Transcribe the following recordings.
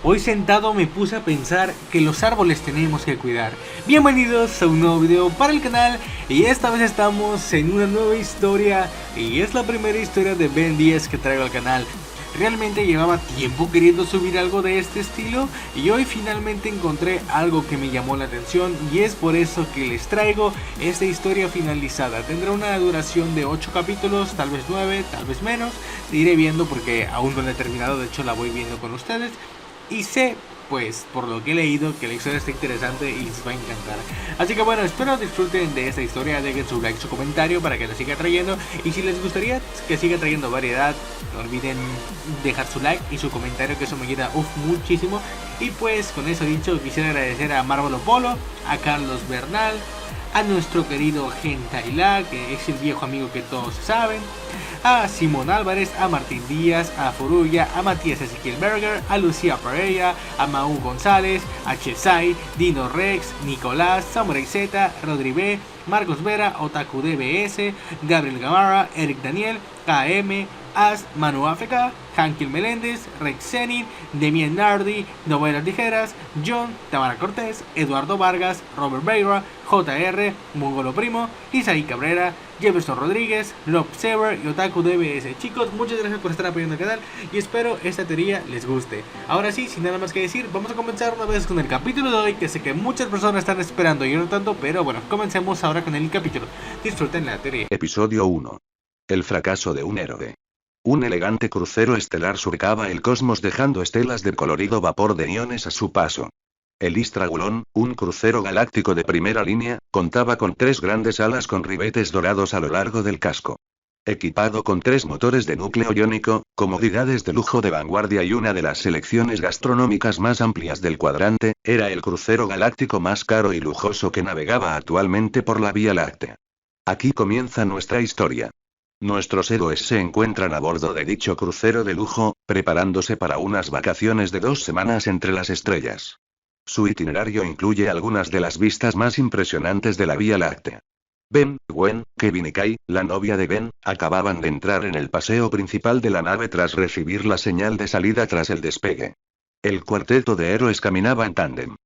Hoy sentado me puse a pensar que los árboles tenemos que cuidar. Bienvenidos a un nuevo video para el canal y esta vez estamos en una nueva historia y es la primera historia de Ben 10 que traigo al canal. Realmente llevaba tiempo queriendo subir algo de este estilo y hoy finalmente encontré algo que me llamó la atención y es por eso que les traigo esta historia finalizada. Tendrá una duración de 8 capítulos, tal vez 9, tal vez menos. Iré viendo porque aún no la he terminado, de hecho la voy viendo con ustedes. Y sé, pues, por lo que he leído, que la historia está interesante y les va a encantar. Así que bueno, espero disfruten de esta historia, dejen su like, su comentario para que la siga trayendo. Y si les gustaría que siga trayendo variedad, no olviden dejar su like y su comentario, que eso me ayuda muchísimo. Y pues, con eso dicho, quisiera agradecer a Marvel Polo, a Carlos Bernal, a nuestro querido Gentailá, que es el viejo amigo que todos saben, a Simón Álvarez, a Martín Díaz, a Forulla, a Matías Ezequiel Berger, a Lucía Pereira, a Mau González, a Chesai, Dino Rex, Nicolás, Samurai Z, Rodri B, Marcos Vera, Otaku DBS, Gabriel Gamarra, Eric Daniel, KM, As, Manu AFK, Hankil Meléndez, Rex Zenin, Demian Nardi, Novelas Ligeras, John, Tamara Cortés, Eduardo Vargas, Robert Beira, JR, Mongolo Primo, Isaí Cabrera, Jefferson Rodríguez, Lob Sever y Otaku DBS. Chicos, muchas gracias por estar apoyando el canal y espero esta teoría les guste. Ahora sí, sin nada más que decir, vamos a comenzar una vez con el capítulo de hoy, que sé que muchas personas están esperando y yo no tanto, pero bueno, comencemos ahora con el capítulo. Disfruten la teoría. Episodio 1. El fracaso de un héroe. Un elegante crucero estelar surcaba el cosmos dejando estelas de colorido vapor de iones a su paso. El Istragulón, un crucero galáctico de primera línea, contaba con 3 grandes alas con ribetes dorados a lo largo del casco. Equipado con 3 motores de núcleo iónico, comodidades de lujo de vanguardia y una de las selecciones gastronómicas más amplias del cuadrante, era el crucero galáctico más caro y lujoso que navegaba actualmente por la Vía Láctea. Aquí comienza nuestra historia. Nuestros héroes se encuentran a bordo de dicho crucero de lujo, preparándose para unas vacaciones de 2 semanas entre las estrellas. Su itinerario incluye algunas de las vistas más impresionantes de la Vía Láctea. Ben, Gwen, Kevin y Kai, la novia de Ben, acababan de entrar en el paseo principal de la nave tras recibir la señal de salida tras el despegue. El cuarteto de héroes caminaba en tándem.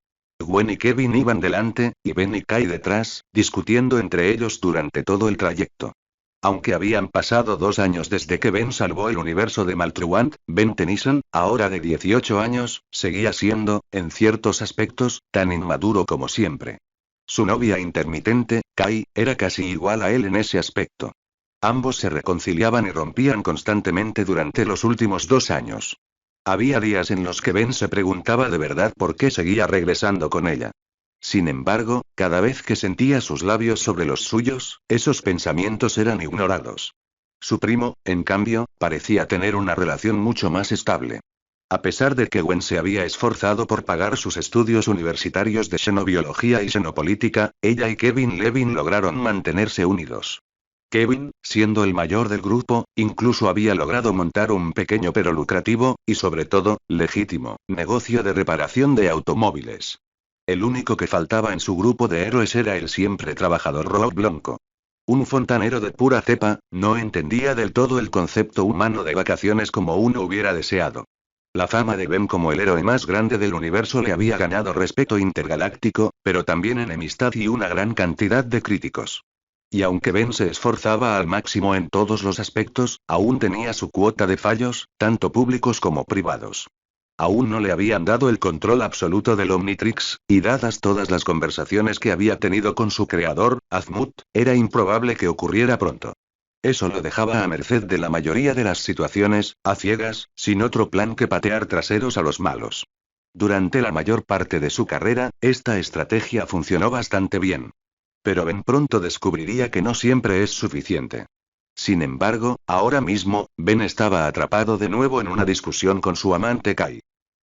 Gwen y Kevin iban delante, y Ben y Kai detrás, discutiendo entre ellos durante todo el trayecto. Aunque habían pasado 2 años desde que Ben salvó el universo de Maltruant, Ben Tennyson, ahora de 18 años, seguía siendo, en ciertos aspectos, tan inmaduro como siempre. Su novia intermitente, Kai, era casi igual a él en ese aspecto. Ambos se reconciliaban y rompían constantemente durante los últimos 2 años. Había días en los que Ben se preguntaba de verdad por qué seguía regresando con ella. Sin embargo, cada vez que sentía sus labios sobre los suyos, esos pensamientos eran ignorados. Su primo, en cambio, parecía tener una relación mucho más estable. A pesar de que Gwen se había esforzado por pagar sus estudios universitarios de xenobiología y xenopolítica, ella y Kevin Levin lograron mantenerse unidos. Kevin, siendo el mayor del grupo, incluso había logrado montar un pequeño pero lucrativo, y sobre todo, legítimo, negocio de reparación de automóviles. El único que faltaba en su grupo de héroes era el siempre trabajador Rob Blanco. Un fontanero de pura cepa, no entendía del todo el concepto humano de vacaciones como uno hubiera deseado. La fama de Ben como el héroe más grande del universo le había ganado respeto intergaláctico, pero también enemistad y una gran cantidad de críticos. Y aunque Ben se esforzaba al máximo en todos los aspectos, aún tenía su cuota de fallos, tanto públicos como privados. Aún no le habían dado el control absoluto del Omnitrix, y dadas todas las conversaciones que había tenido con su creador, Azmuth, era improbable que ocurriera pronto. Eso lo dejaba a merced de la mayoría de las situaciones, a ciegas, sin otro plan que patear traseros a los malos. Durante la mayor parte de su carrera, esta estrategia funcionó bastante bien. Pero Ben pronto descubriría que no siempre es suficiente. Sin embargo, ahora mismo, Ben estaba atrapado de nuevo en una discusión con su amante Kai.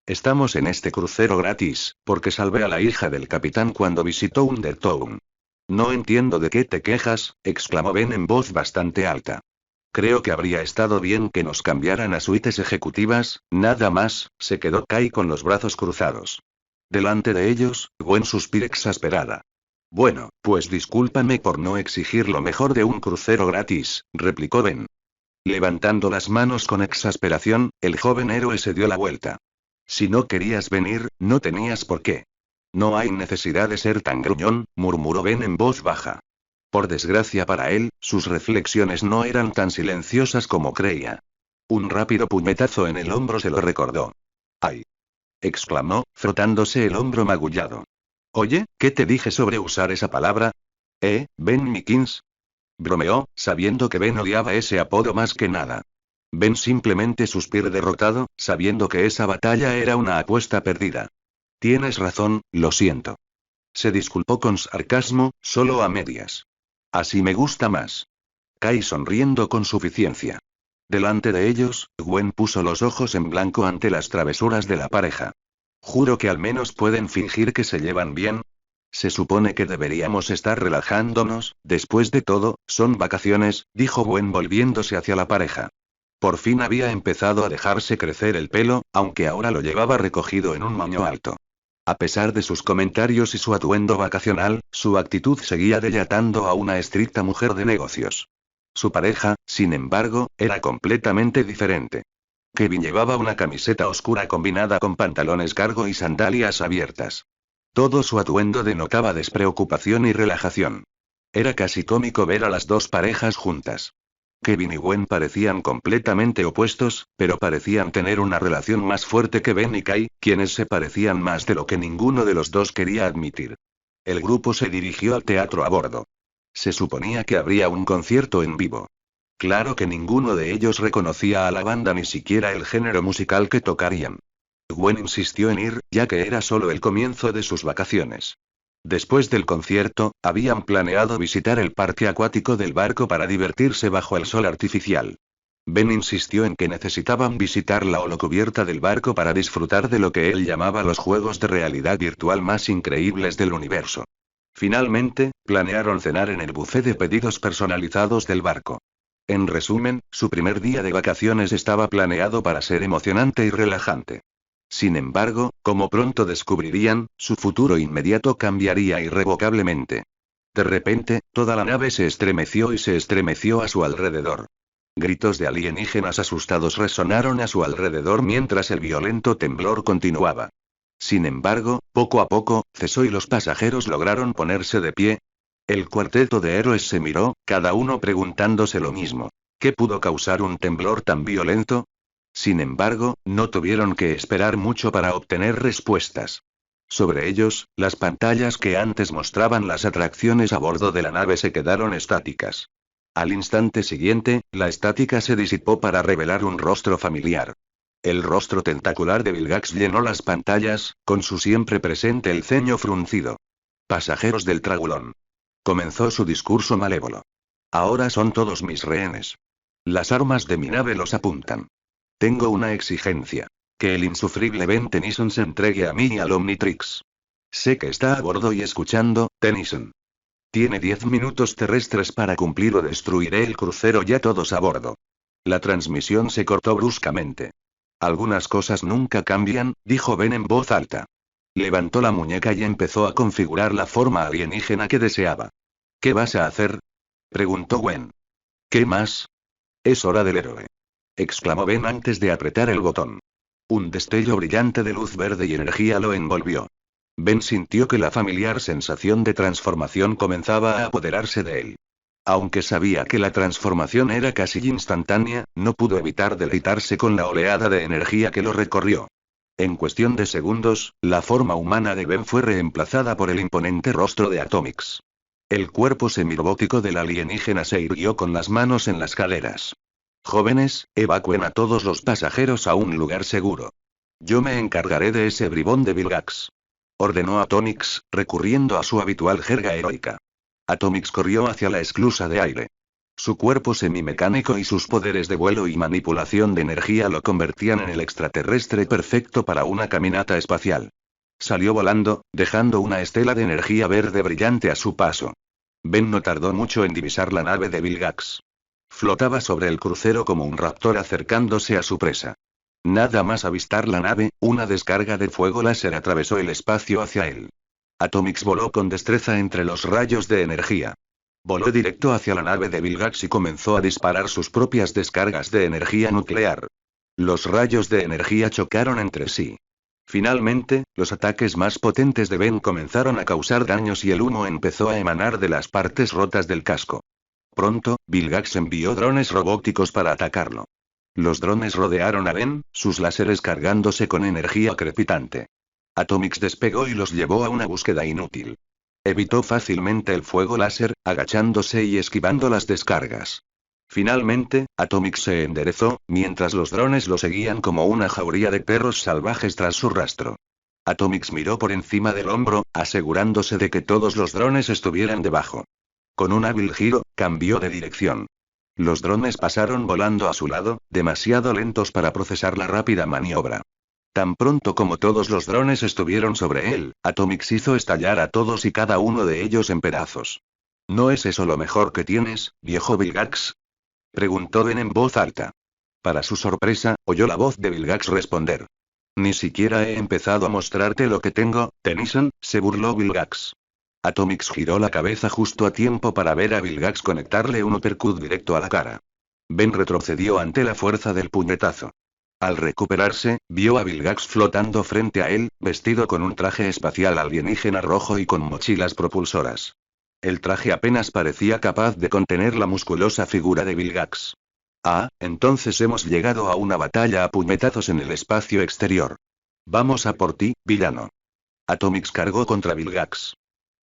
Estamos en este crucero gratis, porque salvé a la hija del capitán cuando visitó Undertown. No entiendo de qué te quejas, exclamó Ben en voz bastante alta. Creo que habría estado bien que nos cambiaran a suites ejecutivas, nada más, se quedó Kai con los brazos cruzados. Delante de ellos, Gwen suspiró exasperada. Bueno, pues discúlpame por no exigir lo mejor de un crucero gratis, replicó Ben. Levantando las manos con exasperación, el joven héroe se dio la vuelta. Si no querías venir, no tenías por qué. No hay necesidad de ser tan gruñón, murmuró Ben en voz baja. Por desgracia para él, sus reflexiones no eran tan silenciosas como creía. Un rápido puñetazo en el hombro se lo recordó. ¡Ay! Exclamó, frotándose el hombro magullado. Oye, ¿qué te dije sobre usar esa palabra? Ben Mickens? Bromeó, sabiendo que Ben odiaba ese apodo más que nada. Ben simplemente suspiró derrotado, sabiendo que esa batalla era una apuesta perdida. Tienes razón, lo siento. Se disculpó con sarcasmo, solo a medias. Así me gusta más. Kai sonriendo con suficiencia. Delante de ellos, Gwen puso los ojos en blanco ante las travesuras de la pareja. Juro que al menos pueden fingir que se llevan bien. Se supone que deberíamos estar relajándonos, después de todo, son vacaciones, dijo Gwen volviéndose hacia la pareja. Por fin había empezado a dejarse crecer el pelo, aunque ahora lo llevaba recogido en un moño alto. A pesar de sus comentarios y su atuendo vacacional, su actitud seguía delatando a una estricta mujer de negocios. Su pareja, sin embargo, era completamente diferente. Kevin llevaba una camiseta oscura combinada con pantalones cargo y sandalias abiertas. Todo su atuendo denotaba despreocupación y relajación. Era casi cómico ver a las dos parejas juntas. Kevin y Gwen parecían completamente opuestos, pero parecían tener una relación más fuerte que Ben y Kai, quienes se parecían más de lo que ninguno de los dos quería admitir. El grupo se dirigió al teatro a bordo. Se suponía que habría un concierto en vivo. Claro que ninguno de ellos reconocía a la banda ni siquiera el género musical que tocarían. Gwen insistió en ir, ya que era solo el comienzo de sus vacaciones. Después del concierto, habían planeado visitar el parque acuático del barco para divertirse bajo el sol artificial. Ben insistió en que necesitaban visitar la holocubierta del barco para disfrutar de lo que él llamaba los juegos de realidad virtual más increíbles del universo. Finalmente, planearon cenar en el buffet de pedidos personalizados del barco. En resumen, su primer día de vacaciones estaba planeado para ser emocionante y relajante. Sin embargo, como pronto descubrirían, su futuro inmediato cambiaría irrevocablemente. De repente, toda la nave se estremeció y se estremeció a su alrededor. Gritos de alienígenas asustados resonaron a su alrededor mientras el violento temblor continuaba. Sin embargo, poco a poco, cesó y los pasajeros lograron ponerse de pie. El cuarteto de héroes se miró, cada uno preguntándose lo mismo. ¿Qué pudo causar un temblor tan violento? Sin embargo, no tuvieron que esperar mucho para obtener respuestas. Sobre ellos, las pantallas que antes mostraban las atracciones a bordo de la nave se quedaron estáticas. Al instante siguiente, la estática se disipó para revelar un rostro familiar. El rostro tentacular de Vilgax llenó las pantallas, con su siempre presente el ceño fruncido. Pasajeros del Tragulón. Comenzó su discurso malévolo. Ahora son todos mis rehenes. Las armas de mi nave los apuntan. Tengo una exigencia. Que el insufrible Ben Tennyson se entregue a mí y al Omnitrix. Sé que está a bordo y escuchando, Tennyson. Tiene 10 minutos terrestres para cumplir o destruiré el crucero ya todos a bordo. La transmisión se cortó bruscamente. Algunas cosas nunca cambian, dijo Ben en voz alta. Levantó la muñeca y empezó a configurar la forma alienígena que deseaba. ¿Qué vas a hacer? Preguntó Gwen. ¿Qué más? Es hora del héroe. Exclamó Ben antes de apretar el botón. Un destello brillante de luz verde y energía lo envolvió. Ben sintió que la familiar sensación de transformación comenzaba a apoderarse de él. Aunque sabía que la transformación era casi instantánea, no pudo evitar deleitarse con la oleada de energía que lo recorrió. En cuestión de segundos, la forma humana de Ben fue reemplazada por el imponente rostro de Atomix. El cuerpo semirobótico del alienígena se irguió con las manos en las caderas. Jóvenes, evacúen a todos los pasajeros a un lugar seguro. Yo me encargaré de ese bribón de Vilgax. Ordenó Atomix, recurriendo a su habitual jerga heroica. Atomix corrió hacia la esclusa de aire. Su cuerpo semimecánico y sus poderes de vuelo y manipulación de energía lo convertían en el extraterrestre perfecto para una caminata espacial. Salió volando, dejando una estela de energía verde brillante a su paso. Ben no tardó mucho en divisar la nave de Vilgax. Flotaba sobre el crucero como un raptor acercándose a su presa. Nada más avistar la nave, una descarga de fuego láser atravesó el espacio hacia él. Atomix voló con destreza entre los rayos de energía. Voló directo hacia la nave de Vilgax y comenzó a disparar sus propias descargas de energía nuclear. Los rayos de energía chocaron entre sí. Finalmente, los ataques más potentes de Ben comenzaron a causar daños y el humo empezó a emanar de las partes rotas del casco. Pronto, Vilgax envió drones robóticos para atacarlo. Los drones rodearon a Ben, sus láseres cargándose con energía crepitante. Atomix despegó y los llevó a una búsqueda inútil. Evitó fácilmente el fuego láser, agachándose y esquivando las descargas. Finalmente, Atomix se enderezó, mientras los drones lo seguían como una jauría de perros salvajes tras su rastro. Atomix miró por encima del hombro, asegurándose de que todos los drones estuvieran debajo. Con un hábil giro, cambió de dirección. Los drones pasaron volando a su lado, demasiado lentos para procesar la rápida maniobra. Tan pronto como todos los drones estuvieron sobre él, Atomix hizo estallar a todos y cada uno de ellos en pedazos. ¿No es eso lo mejor que tienes, viejo Vilgax?, preguntó Ben en voz alta. Para su sorpresa, oyó la voz de Vilgax responder. Ni siquiera he empezado a mostrarte lo que tengo, Tennyson, se burló Vilgax. Atomix giró la cabeza justo a tiempo para ver a Vilgax conectarle un uppercut directo a la cara. Ben retrocedió ante la fuerza del puñetazo. Al recuperarse, vio a Vilgax flotando frente a él, vestido con un traje espacial alienígena rojo y con mochilas propulsoras. El traje apenas parecía capaz de contener la musculosa figura de Vilgax. Ah, entonces hemos llegado a una batalla a puñetazos en el espacio exterior. Vamos a por ti, villano. Atomix cargó contra Vilgax.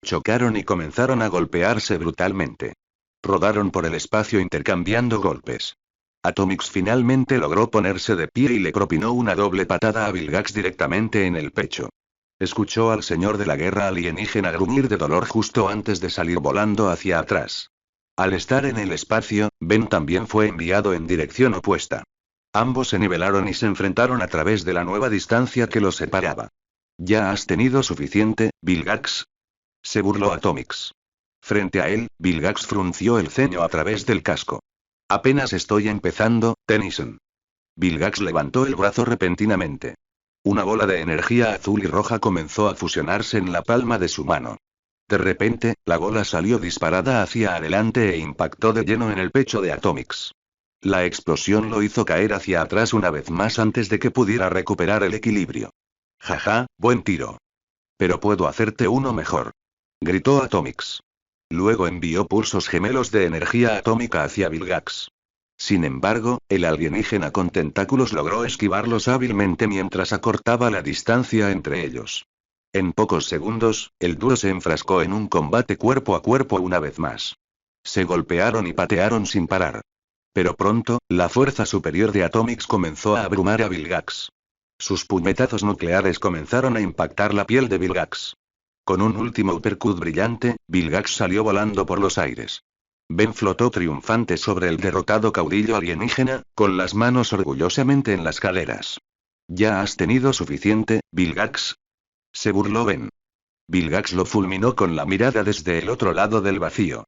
Chocaron y comenzaron a golpearse brutalmente. Rodaron por el espacio intercambiando golpes. Atomix finalmente logró ponerse de pie y le propinó una doble patada a Vilgax directamente en el pecho. Escuchó al señor de la guerra alienígena gruñir de dolor justo antes de salir volando hacia atrás. Al estar en el espacio, Ben también fue enviado en dirección opuesta. Ambos se nivelaron y se enfrentaron a través de la nueva distancia que los separaba. ¿Ya has tenido suficiente, Vilgax?, se burló Atomix. Frente a él, Vilgax frunció el ceño a través del casco. Apenas estoy empezando, Tennyson. Vilgax levantó el brazo repentinamente. Una bola de energía azul y roja comenzó a fusionarse en la palma de su mano. De repente, la bola salió disparada hacia adelante e impactó de lleno en el pecho de Atomix. La explosión lo hizo caer hacia atrás una vez más antes de que pudiera recuperar el equilibrio. Jaja, buen tiro. Pero puedo hacerte uno mejor, gritó Atomix. Luego envió pulsos gemelos de energía atómica hacia Vilgax. Sin embargo, el alienígena con tentáculos logró esquivarlos hábilmente mientras acortaba la distancia entre ellos. En pocos segundos, el dúo se enfrascó en un combate cuerpo a cuerpo una vez más. Se golpearon y patearon sin parar. Pero pronto, la fuerza superior de Atomix comenzó a abrumar a Vilgax. Sus puñetazos nucleares comenzaron a impactar la piel de Vilgax. Con un último uppercut brillante, Vilgax salió volando por los aires. Ben flotó triunfante sobre el derrotado caudillo alienígena, con las manos orgullosamente en las caderas. ¿Ya has tenido suficiente, Vilgax?, se burló Ben. Vilgax lo fulminó con la mirada desde el otro lado del vacío.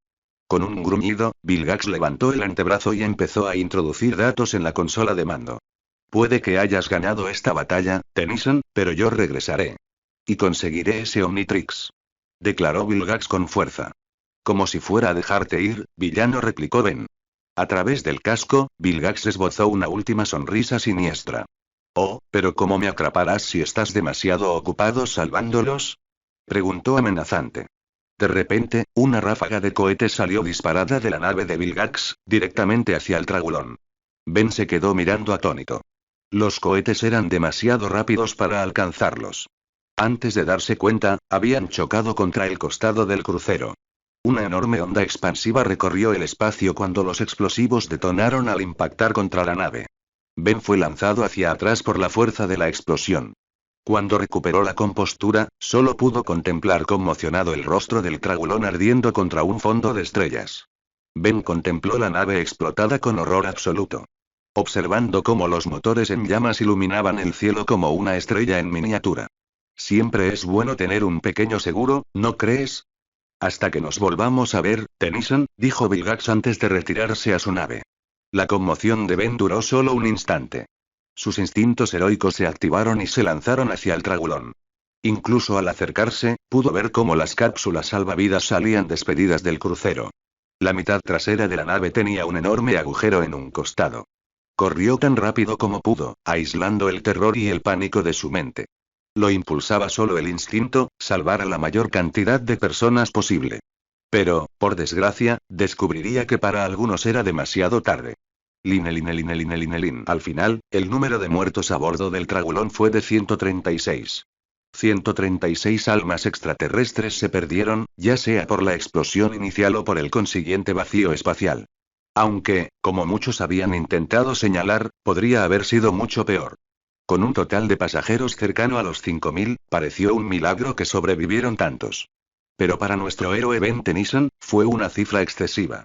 Con un gruñido, Vilgax levantó el antebrazo y empezó a introducir datos en la consola de mando. Puede que hayas ganado esta batalla, Tennyson, pero yo regresaré. Y conseguiré ese Omnitrix, declaró Vilgax con fuerza. Como si fuera a dejarte ir, villano, replicó Ben. A través del casco, Vilgax esbozó una última sonrisa siniestra. Oh, pero ¿cómo me atraparás si estás demasiado ocupado salvándolos?, preguntó amenazante. De repente, una ráfaga de cohetes salió disparada de la nave de Vilgax, directamente hacia el Tragulón. Ben se quedó mirando atónito. Los cohetes eran demasiado rápidos para alcanzarlos. Antes de darse cuenta, habían chocado contra el costado del crucero. Una enorme onda expansiva recorrió el espacio cuando los explosivos detonaron al impactar contra la nave. Ben fue lanzado hacia atrás por la fuerza de la explosión. Cuando recuperó la compostura, solo pudo contemplar conmocionado el rostro del Tragulón ardiendo contra un fondo de estrellas. Ben contempló la nave explotada con horror absoluto. Observando cómo los motores en llamas iluminaban el cielo como una estrella en miniatura. Siempre es bueno tener un pequeño seguro, ¿no crees? Hasta que nos volvamos a ver, Tennyson, dijo Vilgax antes de retirarse a su nave. La conmoción de Ben duró solo un instante. Sus instintos heroicos se activaron y se lanzaron hacia el Tragulón. Incluso al acercarse, pudo ver cómo las cápsulas salvavidas salían despedidas del crucero. La mitad trasera de la nave tenía un enorme agujero en un costado. Corrió tan rápido como pudo, aislando el terror y el pánico de su mente. Lo impulsaba solo el instinto, salvar a la mayor cantidad de personas posible. Pero, por desgracia, descubriría que para algunos era demasiado tarde. Line. Al final, el número de muertos a bordo del Tragulón fue de 136. 136 almas extraterrestres se perdieron, ya sea por la explosión inicial o por el consiguiente vacío espacial. Aunque, como muchos habían intentado señalar, podría haber sido mucho peor. Con un total de pasajeros cercano a los 5000, pareció un milagro que sobrevivieron tantos. Pero para nuestro héroe Ben Tennyson, fue una cifra excesiva.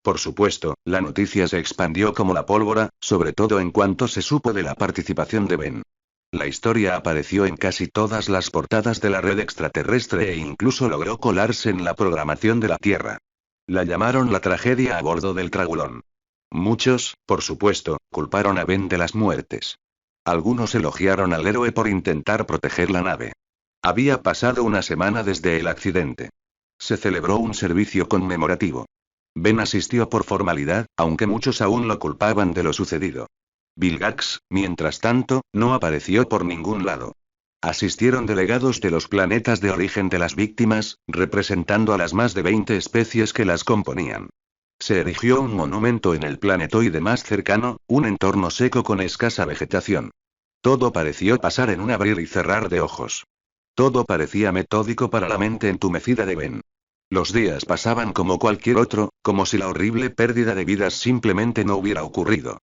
Por supuesto, la noticia se expandió como la pólvora, sobre todo en cuanto se supo de la participación de Ben. La historia apareció en casi todas las portadas de la red extraterrestre e incluso logró colarse en la programación de la Tierra. La llamaron la tragedia a bordo del Tragulón. Muchos, por supuesto, culparon a Ben de las muertes. Algunos elogiaron al héroe por intentar proteger la nave. Había pasado una semana desde el accidente. Se celebró un servicio conmemorativo. Ben asistió por formalidad, aunque muchos aún lo culpaban de lo sucedido. Vilgax, mientras tanto, no apareció por ningún lado. Asistieron delegados de los planetas de origen de las víctimas, representando a las más de 20 especies que las componían. Se erigió un monumento en el planetoide más cercano, un entorno seco con escasa vegetación. Todo pareció pasar en un abrir y cerrar de ojos. Todo parecía metódico para la mente entumecida de Ben. Los días pasaban como cualquier otro, como si la horrible pérdida de vidas simplemente no hubiera ocurrido.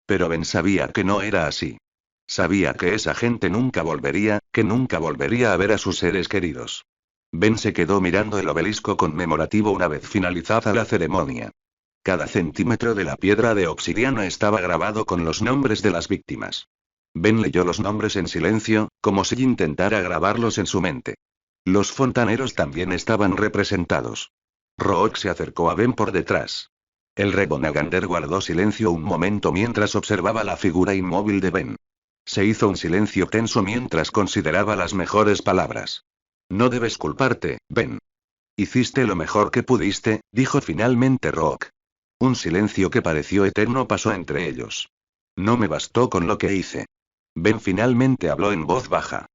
Pero Ben sabía que no era así. Sabía que esa gente nunca volvería, que nunca volvería a ver a sus seres queridos. Ben se quedó mirando el obelisco conmemorativo una vez finalizada la ceremonia. Cada centímetro de la piedra de obsidiana estaba grabado con los nombres de las víctimas. Ben leyó los nombres en silencio, como si intentara grabarlos en su mente. Los fontaneros también estaban representados. Rook se acercó a Ben por detrás. El Rebonagander guardó silencio un momento mientras observaba la figura inmóvil de Ben. Se hizo un silencio tenso mientras consideraba las mejores palabras. No debes culparte, Ben. Hiciste lo mejor que pudiste, dijo finalmente Rook. Un silencio que pareció eterno pasó entre ellos. No me bastó con lo que hice. Ben finalmente habló en voz baja.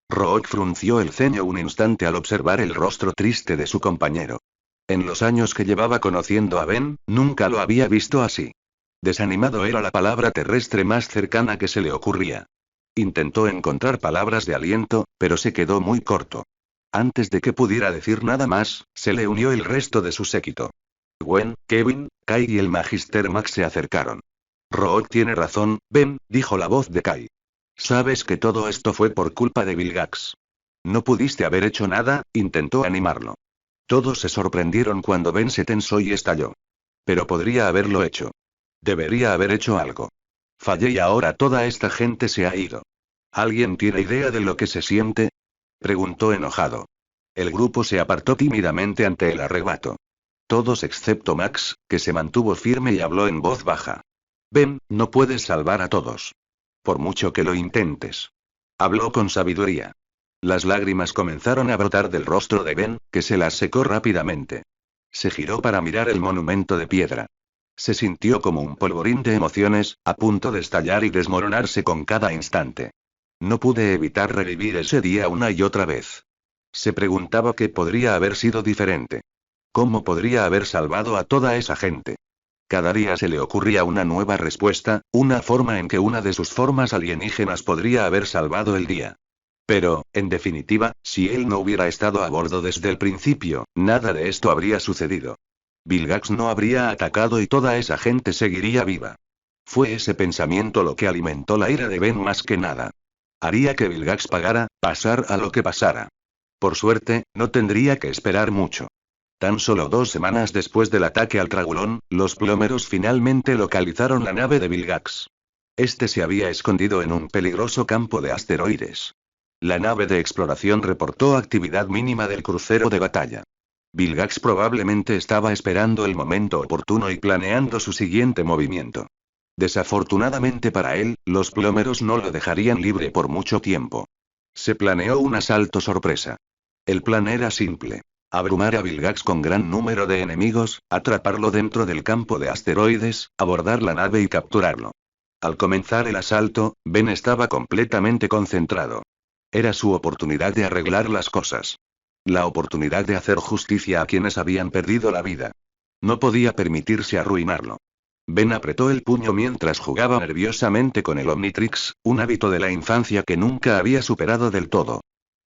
Rook frunció el ceño un instante al observar el rostro triste de su compañero. En los años que llevaba conociendo a Ben, nunca lo había visto así. Desanimado era la palabra terrestre más cercana que se le ocurría. Intentó encontrar palabras de aliento, pero se quedó muy corto. Antes de que pudiera decir nada más, se le unió el resto de su séquito. Gwen, Kevin, Kai y el Magister Max se acercaron. Rook tiene razón, Ben, dijo la voz de Kai. Sabes que todo esto fue por culpa de Vilgax. No pudiste haber hecho nada, intentó animarlo. Todos se sorprendieron cuando Ben se tensó y estalló. Pero podría haberlo hecho. Debería haber hecho algo. Fallé y ahora toda esta gente se ha ido. ¿Alguien tiene idea de lo que se siente? Preguntó enojado. El grupo se apartó tímidamente ante el arrebato. Todos excepto Max, que se mantuvo firme y habló en voz baja. Ben, no puedes salvar a todos. Por mucho que lo intentes. Habló con sabiduría. Las lágrimas comenzaron a brotar del rostro de Ben, que se las secó rápidamente. Se giró para mirar el monumento de piedra. Se sintió como un polvorín de emociones, a punto de estallar y desmoronarse con cada instante. No pude evitar revivir ese día una y otra vez. Se preguntaba qué podría haber sido diferente. ¿Cómo podría haber salvado a toda esa gente? Cada día se le ocurría una nueva respuesta, una forma en que una de sus formas alienígenas podría haber salvado el día. Pero, en definitiva, si él no hubiera estado a bordo desde el principio, nada de esto habría sucedido. Vilgax no habría atacado y toda esa gente seguiría viva. Fue ese pensamiento lo que alimentó la ira de Ben más que nada. Haría que Vilgax pagara, pasara lo que pasara. Por suerte, no tendría que esperar mucho. Tan solo 2 semanas después del ataque al Tragulón, los plomeros finalmente localizaron la nave de Vilgax. Este se había escondido en un peligroso campo de asteroides. La nave de exploración reportó actividad mínima del crucero de batalla. Vilgax probablemente estaba esperando el momento oportuno y planeando su siguiente movimiento. Desafortunadamente para él, los plomeros no lo dejarían libre por mucho tiempo. Se planeó un asalto sorpresa. El plan era simple. Abrumar a Vilgax con gran número de enemigos, atraparlo dentro del campo de asteroides, abordar la nave y capturarlo. Al comenzar el asalto, Ben estaba completamente concentrado. Era su oportunidad de arreglar las cosas. La oportunidad de hacer justicia a quienes habían perdido la vida. No podía permitirse arruinarlo. Ben apretó el puño mientras jugaba nerviosamente con el Omnitrix, un hábito de la infancia que nunca había superado del todo.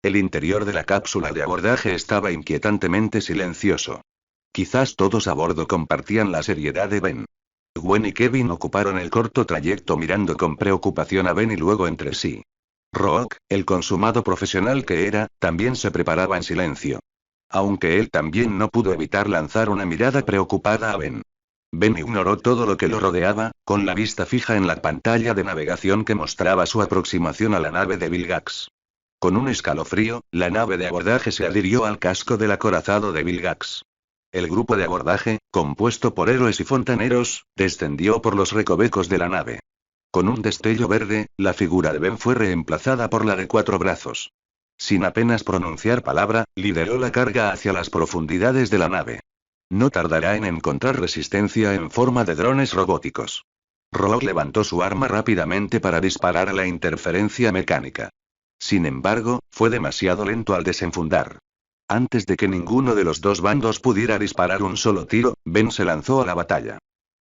El interior de la cápsula de abordaje estaba inquietantemente silencioso. Quizás todos a bordo compartían la seriedad de Ben. Gwen y Kevin ocuparon el corto trayecto mirando con preocupación a Ben y luego entre sí. Rook, el consumado profesional que era, también se preparaba en silencio. Aunque él también no pudo evitar lanzar una mirada preocupada a Ben. Ben ignoró todo lo que lo rodeaba, con la vista fija en la pantalla de navegación que mostraba su aproximación a la nave de Vilgax. Con un escalofrío, la nave de abordaje se adhirió al casco del acorazado de Vilgax. El grupo de abordaje, compuesto por héroes y fontaneros, descendió por los recovecos de la nave. Con un destello verde, la figura de Ben fue reemplazada por la de 4 brazos. Sin apenas pronunciar palabra, lideró la carga hacia las profundidades de la nave. No tardará en encontrar resistencia en forma de drones robóticos. Rook levantó su arma rápidamente para disparar a la interferencia mecánica. Sin embargo, fue demasiado lento al desenfundar. Antes de que ninguno de los dos bandos pudiera disparar un solo tiro, Ben se lanzó a la batalla.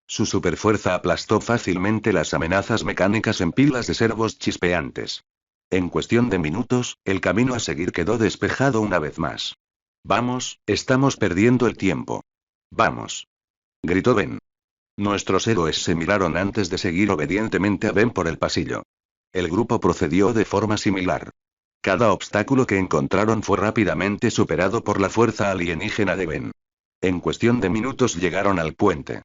Su superfuerza aplastó fácilmente las amenazas mecánicas en pilas de servos chispeantes. En cuestión de minutos, el camino a seguir quedó despejado una vez más. Vamos, estamos perdiendo el tiempo. Vamos. Gritó Ben. Nuestros héroes se miraron antes de seguir obedientemente a Ben por el pasillo. El grupo procedió de forma similar. Cada obstáculo que encontraron fue rápidamente superado por la fuerza alienígena de Ben. En cuestión de minutos llegaron al puente.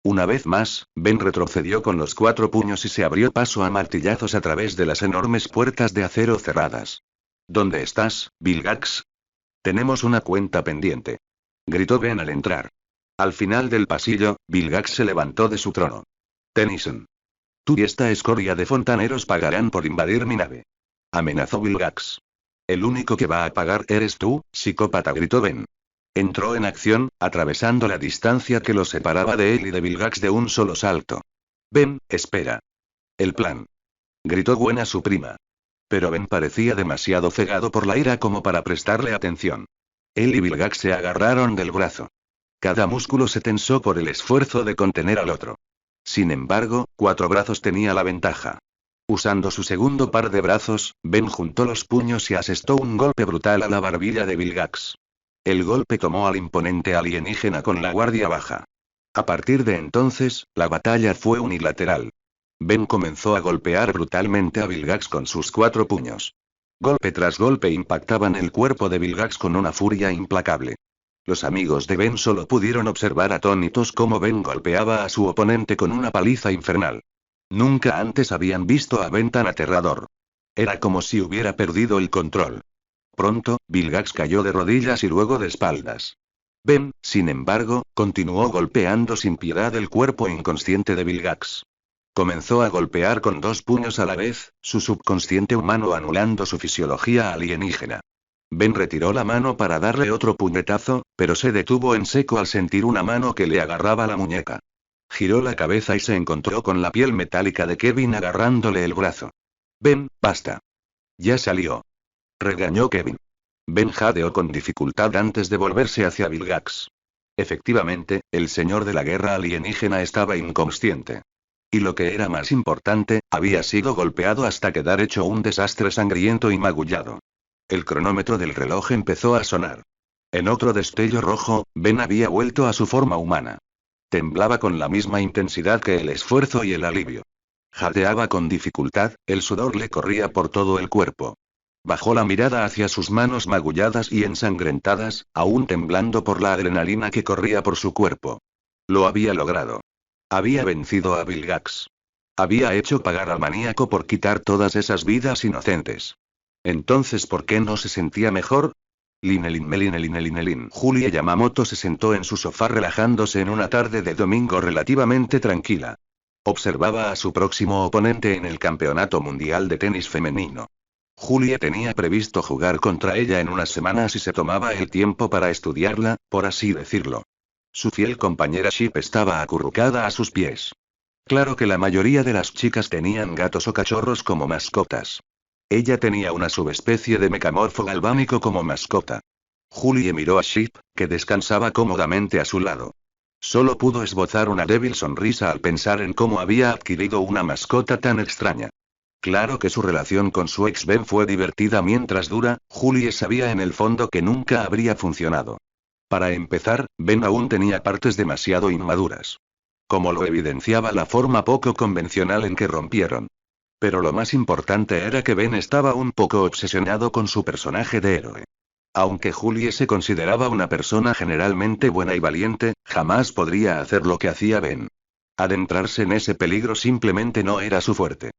Una vez más, Ben retrocedió con los 4 puños y se abrió paso a martillazos a través de las enormes puertas de acero cerradas. ¿Dónde estás, Vilgax? Tenemos una cuenta pendiente. Gritó Ben al entrar. Al final del pasillo, Vilgax se levantó de su trono. Tennyson. Tú y esta escoria de fontaneros pagarán por invadir mi nave. Amenazó Vilgax. El único que va a pagar eres tú, psicópata, gritó Ben. Entró en acción, atravesando la distancia que lo separaba de él y de Vilgax de un solo salto. Ben, espera. El plan. Gritó Gwen a su prima. Pero Ben parecía demasiado cegado por la ira como para prestarle atención. Él y Vilgax se agarraron del brazo. Cada músculo se tensó por el esfuerzo de contener al otro. Sin embargo, 4 brazos tenía la ventaja. Usando su segundo par de brazos, Ben juntó los puños y asestó un golpe brutal a la barbilla de Vilgax. El golpe tomó al imponente alienígena con la guardia baja. A partir de entonces, la batalla fue unilateral. Ben comenzó a golpear brutalmente a Vilgax con sus 4 puños. Golpe tras golpe impactaban el cuerpo de Vilgax con una furia implacable. Los amigos de Ben solo pudieron observar atónitos cómo Ben golpeaba a su oponente con una paliza infernal. Nunca antes habían visto a Ben tan aterrador. Era como si hubiera perdido el control. Pronto, Vilgax cayó de rodillas y luego de espaldas. Ben, sin embargo, continuó golpeando sin piedad el cuerpo inconsciente de Vilgax. Comenzó a golpear con 2 puños a la vez, su subconsciente humano anulando su fisiología alienígena. Ben retiró la mano para darle otro puñetazo, pero se detuvo en seco al sentir una mano que le agarraba la muñeca. Giró la cabeza y se encontró con la piel metálica de Kevin agarrándole el brazo. Ben, basta. Ya salió. Regañó Kevin. Ben jadeó con dificultad antes de volverse hacia Vilgax. Efectivamente, el señor de la guerra alienígena estaba inconsciente. Y lo que era más importante, había sido golpeado hasta quedar hecho un desastre sangriento y magullado. El cronómetro del reloj empezó a sonar. En otro destello rojo, Ben había vuelto a su forma humana. Temblaba con la misma intensidad que el esfuerzo y el alivio. Jadeaba con dificultad, el sudor le corría por todo el cuerpo. Bajó la mirada hacia sus manos magulladas y ensangrentadas, aún temblando por la adrenalina que corría por su cuerpo. Lo había logrado. Había vencido a Vilgax. Había hecho pagar al maníaco por quitar todas esas vidas inocentes. Entonces, ¿por qué no se sentía mejor? Linelin. Julia Yamamoto se sentó en su sofá relajándose en una tarde de domingo relativamente tranquila. Observaba a su próximo oponente en el Campeonato Mundial de Tenis Femenino. Julia tenía previsto jugar contra ella en unas semanas y se tomaba el tiempo para estudiarla, por así decirlo. Su fiel compañera Chip estaba acurrucada a sus pies. Claro que la mayoría de las chicas tenían gatos o cachorros como mascotas. Ella tenía una subespecie de mecamorfo galvánico como mascota. Julie miró a Chip, que descansaba cómodamente a su lado. Solo pudo esbozar una débil sonrisa al pensar en cómo había adquirido una mascota tan extraña. Claro que su relación con su ex Ben fue divertida mientras dura, Julie sabía en el fondo que nunca habría funcionado. Para empezar, Ben aún tenía partes demasiado inmaduras. Como lo evidenciaba la forma poco convencional en que rompieron. Pero lo más importante era que Ben estaba un poco obsesionado con su personaje de héroe. Aunque Julie se consideraba una persona generalmente buena y valiente, jamás podría hacer lo que hacía Ben. Adentrarse en ese peligro simplemente no era su fuerte.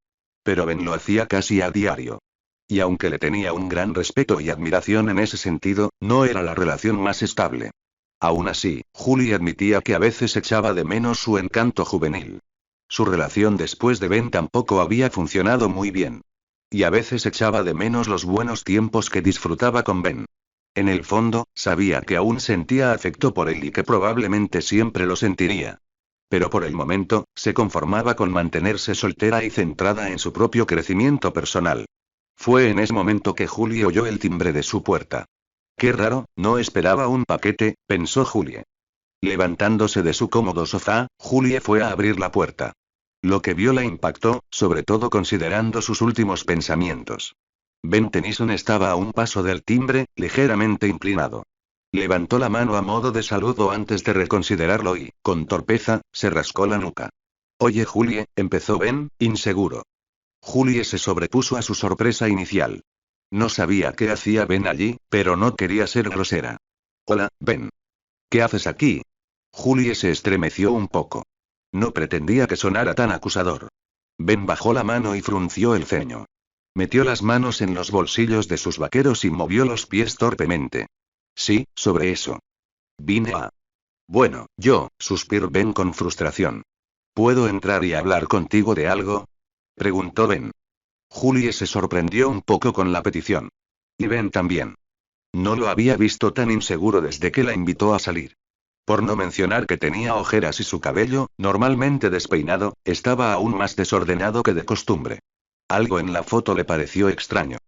Pero Ben lo hacía casi a diario. Y aunque le tenía un gran respeto y admiración en ese sentido, no era la relación más estable. Aún así, Julie admitía que a veces echaba de menos su encanto juvenil. Su relación después de Ben tampoco había funcionado muy bien. Y a veces echaba de menos los buenos tiempos que disfrutaba con Ben. En el fondo, sabía que aún sentía afecto por él y que probablemente siempre lo sentiría. Pero por el momento, se conformaba con mantenerse soltera y centrada en su propio crecimiento personal. Fue en ese momento que Julie oyó el timbre de su puerta. Qué raro, no esperaba un paquete, pensó Julie. Levantándose de su cómodo sofá, Julie fue a abrir la puerta. Lo que vio la impactó, sobre todo considerando sus últimos pensamientos. Ben Tennyson estaba a un paso del timbre, ligeramente inclinado. Levantó la mano a modo de saludo antes de reconsiderarlo y, con torpeza, se rascó la nuca. Oye Julie, empezó Ben, inseguro. Julie se sobrepuso a su sorpresa inicial. No sabía qué hacía Ben allí, pero no quería ser grosera. Hola, Ben. ¿Qué haces aquí? Julie se estremeció un poco. No pretendía que sonara tan acusador. Ben bajó la mano y frunció el ceño. Metió las manos en los bolsillos de sus vaqueros y movió los pies torpemente. Sí, sobre eso. Vine a... Bueno, suspiró Ben con frustración. ¿Puedo entrar y hablar contigo de algo? Preguntó Ben. Julie se sorprendió un poco con la petición. Y Ben también. No lo había visto tan inseguro desde que la invitó a salir. Por no mencionar que tenía ojeras y su cabello, normalmente despeinado, estaba aún más desordenado que de costumbre. Algo en la foto le pareció extraño.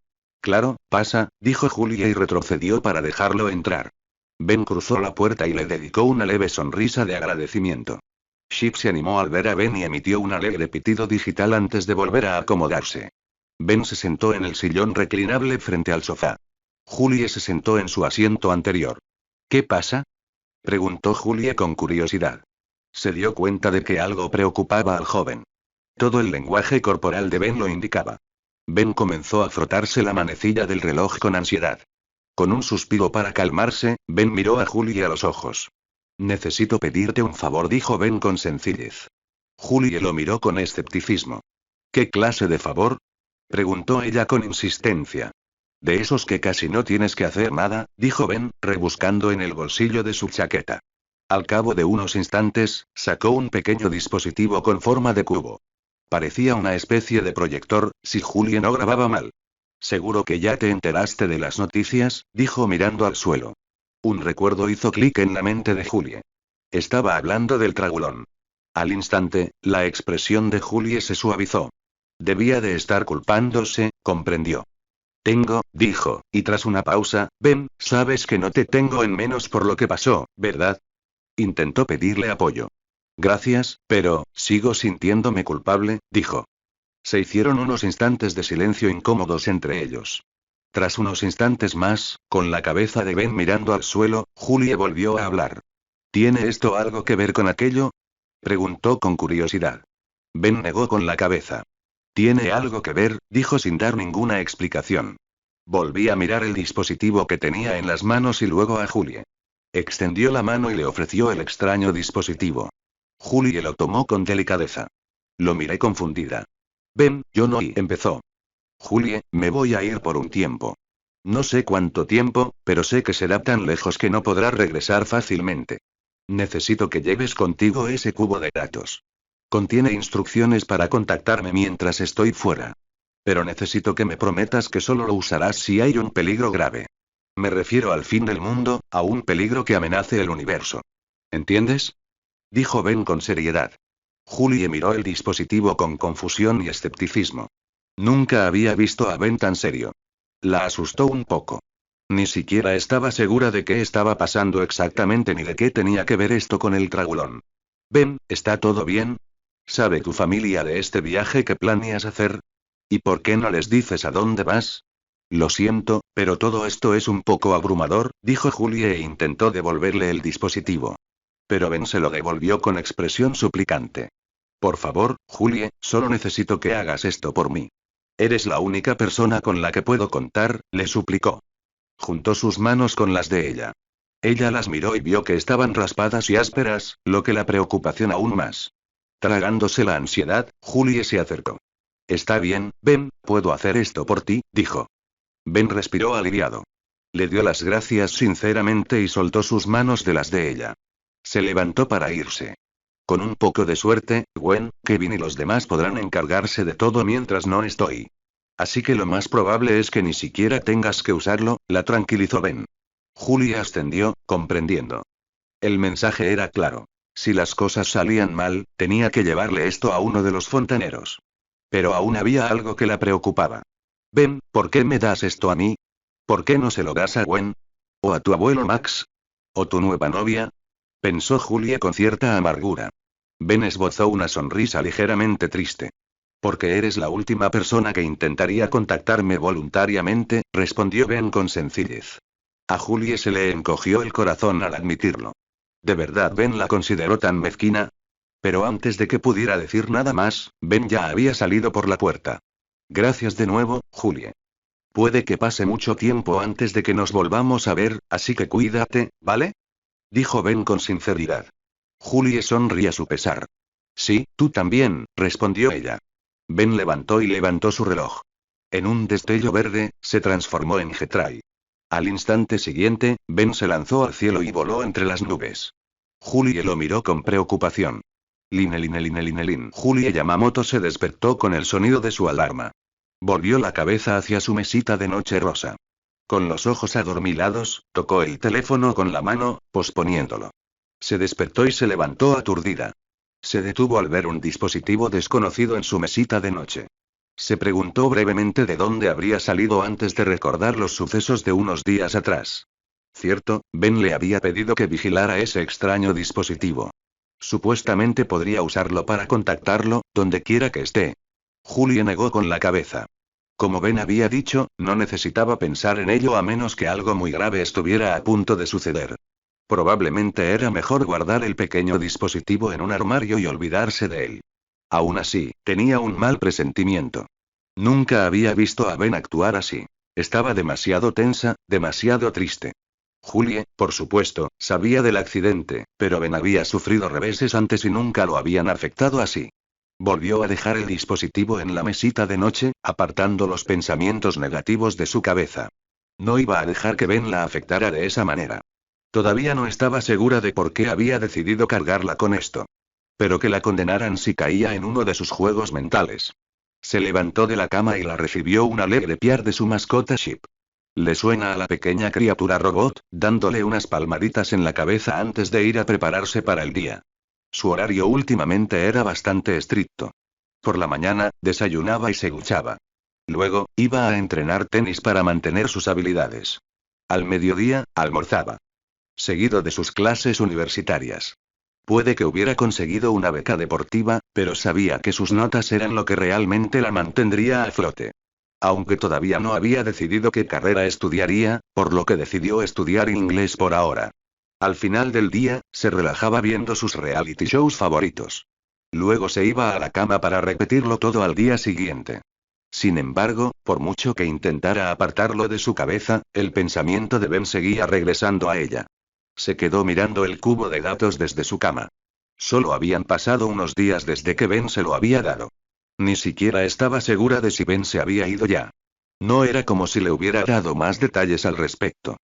Claro, pasa, dijo Julie y retrocedió para dejarlo entrar. Ben cruzó la puerta y le dedicó una leve sonrisa de agradecimiento. Chip se animó al ver a Ben y emitió un alegre pitido digital antes de volver a acomodarse. Ben se sentó en el sillón reclinable frente al sofá. Julie se sentó en su asiento anterior. ¿Qué pasa? Preguntó Julie con curiosidad. Se dio cuenta de que algo preocupaba al joven. Todo el lenguaje corporal de Ben lo indicaba. Ben comenzó a frotarse la manecilla del reloj con ansiedad. Con un suspiro para calmarse, Ben miró a Julie a los ojos. Necesito pedirte un favor, dijo Ben con sencillez. Julie lo miró con escepticismo. ¿Qué clase de favor? Preguntó ella con insistencia. De esos que casi no tienes que hacer nada, dijo Ben, rebuscando en el bolsillo de su chaqueta. Al cabo de unos instantes, sacó un pequeño dispositivo con forma de cubo. Parecía una especie de proyector, si Julie no grababa mal. Seguro que ya te enteraste de las noticias, dijo mirando al suelo. Un recuerdo hizo clic en la mente de Julie. Estaba hablando del tragulón. Al instante, la expresión de Julie se suavizó. Debía de estar culpándose, comprendió. Dijo, y tras una pausa, Ben, sabes que no te tengo en menos por lo que pasó, ¿verdad? Intentó pedirle apoyo. Gracias, pero, sigo sintiéndome culpable, dijo. Se hicieron unos instantes de silencio incómodos entre ellos. Tras unos instantes más, con la cabeza de Ben mirando al suelo, Julie volvió a hablar. ¿Tiene esto algo que ver con aquello? Preguntó con curiosidad. Ben negó con la cabeza. Tiene algo que ver, dijo sin dar ninguna explicación. Volví a mirar el dispositivo que tenía en las manos y luego a Julie. Extendió la mano y le ofreció el extraño dispositivo. Julie lo tomó con delicadeza. Lo miré confundida. Ben, yo no, y empezó. Julie, me voy a ir por un tiempo. No sé cuánto tiempo, pero sé que será tan lejos que no podrás regresar fácilmente. Necesito que lleves contigo ese cubo de datos. Contiene instrucciones para contactarme mientras estoy fuera. Pero necesito que me prometas que solo lo usarás si hay un peligro grave. Me refiero al fin del mundo, a un peligro que amenace el universo. ¿Entiendes? Dijo Ben con seriedad. Julie miró el dispositivo con confusión y escepticismo. Nunca había visto a Ben tan serio. La asustó un poco. Ni siquiera estaba segura de qué estaba pasando exactamente ni de qué tenía que ver esto con el tragulón. Ben, ¿está todo bien? ¿Sabe tu familia de este viaje que planeas hacer? ¿Y por qué no les dices a dónde vas? Lo siento, pero todo esto es un poco abrumador, dijo Julie e intentó devolverle el dispositivo. Pero Ben se lo devolvió con expresión suplicante. Por favor, Julie, solo necesito que hagas esto por mí. Eres la única persona con la que puedo contar, le suplicó. Juntó sus manos con las de ella. Ella las miró y vio que estaban raspadas y ásperas, lo que la preocupación aún más. Tragándose la ansiedad, Julie se acercó. Está bien, Ben, puedo hacer esto por ti, dijo. Ben respiró aliviado. Le dio las gracias sinceramente y soltó sus manos de las de ella. Se levantó para irse. Con un poco de suerte, Gwen, Kevin y los demás podrán encargarse de todo mientras no estoy. Así que lo más probable es que ni siquiera tengas que usarlo, la tranquilizó Ben. Julie ascendió, comprendiendo. El mensaje era claro. Si las cosas salían mal, tenía que llevarle esto a uno de los fontaneros. Pero aún había algo que la preocupaba. Ben, ¿por qué me das esto a mí? ¿Por qué no se lo das a Gwen? ¿O a tu abuelo Max? ¿O tu nueva novia? Pensó Julie con cierta amargura. Ben esbozó una sonrisa ligeramente triste. Porque eres la última persona que intentaría contactarme voluntariamente, respondió Ben con sencillez. A Julie se le encogió el corazón al admitirlo. ¿De verdad Ben la consideró tan mezquina? Pero antes de que pudiera decir nada más, Ben ya había salido por la puerta. Gracias de nuevo, Julie. Puede que pase mucho tiempo antes de que nos volvamos a ver, así que cuídate, ¿vale? Dijo Ben con sinceridad. Julie sonrió a su pesar. Sí, tú también, respondió ella. Ben levantó su reloj. En un destello verde, se transformó en Jetray. Al instante siguiente, Ben se lanzó al cielo y voló entre las nubes. Julie lo miró con preocupación. Line. Julie Yamamoto se despertó con el sonido de su alarma. Volvió la cabeza hacia su mesita de noche rosa. Con los ojos adormilados, tocó el teléfono con la mano, posponiéndolo. Se despertó y se levantó aturdida. Se detuvo al ver un dispositivo desconocido en su mesita de noche. Se preguntó brevemente de dónde habría salido antes de recordar los sucesos de unos días atrás. Cierto, Ben le había pedido que vigilara ese extraño dispositivo. Supuestamente podría usarlo para contactarlo, donde quiera que esté. Julie negó con la cabeza. Como Ben había dicho, no necesitaba pensar en ello a menos que algo muy grave estuviera a punto de suceder. Probablemente era mejor guardar el pequeño dispositivo en un armario y olvidarse de él. Aún así, tenía un mal presentimiento. Nunca había visto a Ben actuar así. Estaba demasiado tensa, demasiado triste. Julie, por supuesto, sabía del accidente, pero Ben había sufrido reveses antes y nunca lo habían afectado así. Volvió a dejar el dispositivo en la mesita de noche, apartando los pensamientos negativos de su cabeza. No iba a dejar que Ben la afectara de esa manera. Todavía no estaba segura de por qué había decidido cargarla con esto. Pero que la condenaran si caía en uno de sus juegos mentales. Se levantó de la cama y la recibió un alegre piar de su mascota Chip. Le suena a la pequeña criatura robot, dándole unas palmaditas en la cabeza antes de ir a prepararse para el día. Su horario últimamente era bastante estricto. Por la mañana, desayunaba y se duchaba. Luego, iba a entrenar tenis para mantener sus habilidades. Al mediodía, almorzaba. Seguido de sus clases universitarias. Puede que hubiera conseguido una beca deportiva, pero sabía que sus notas eran lo que realmente la mantendría a flote. Aunque todavía no había decidido qué carrera estudiaría, por lo que decidió estudiar inglés por ahora. Al final del día, se relajaba viendo sus reality shows favoritos. Luego se iba a la cama para repetirlo todo al día siguiente. Sin embargo, por mucho que intentara apartarlo de su cabeza, el pensamiento de Ben seguía regresando a ella. Se quedó mirando el cubo de datos desde su cama. Solo habían pasado unos días desde que Ben se lo había dado. Ni siquiera estaba segura de si Ben se había ido ya. No era como si le hubiera dado más detalles al respecto.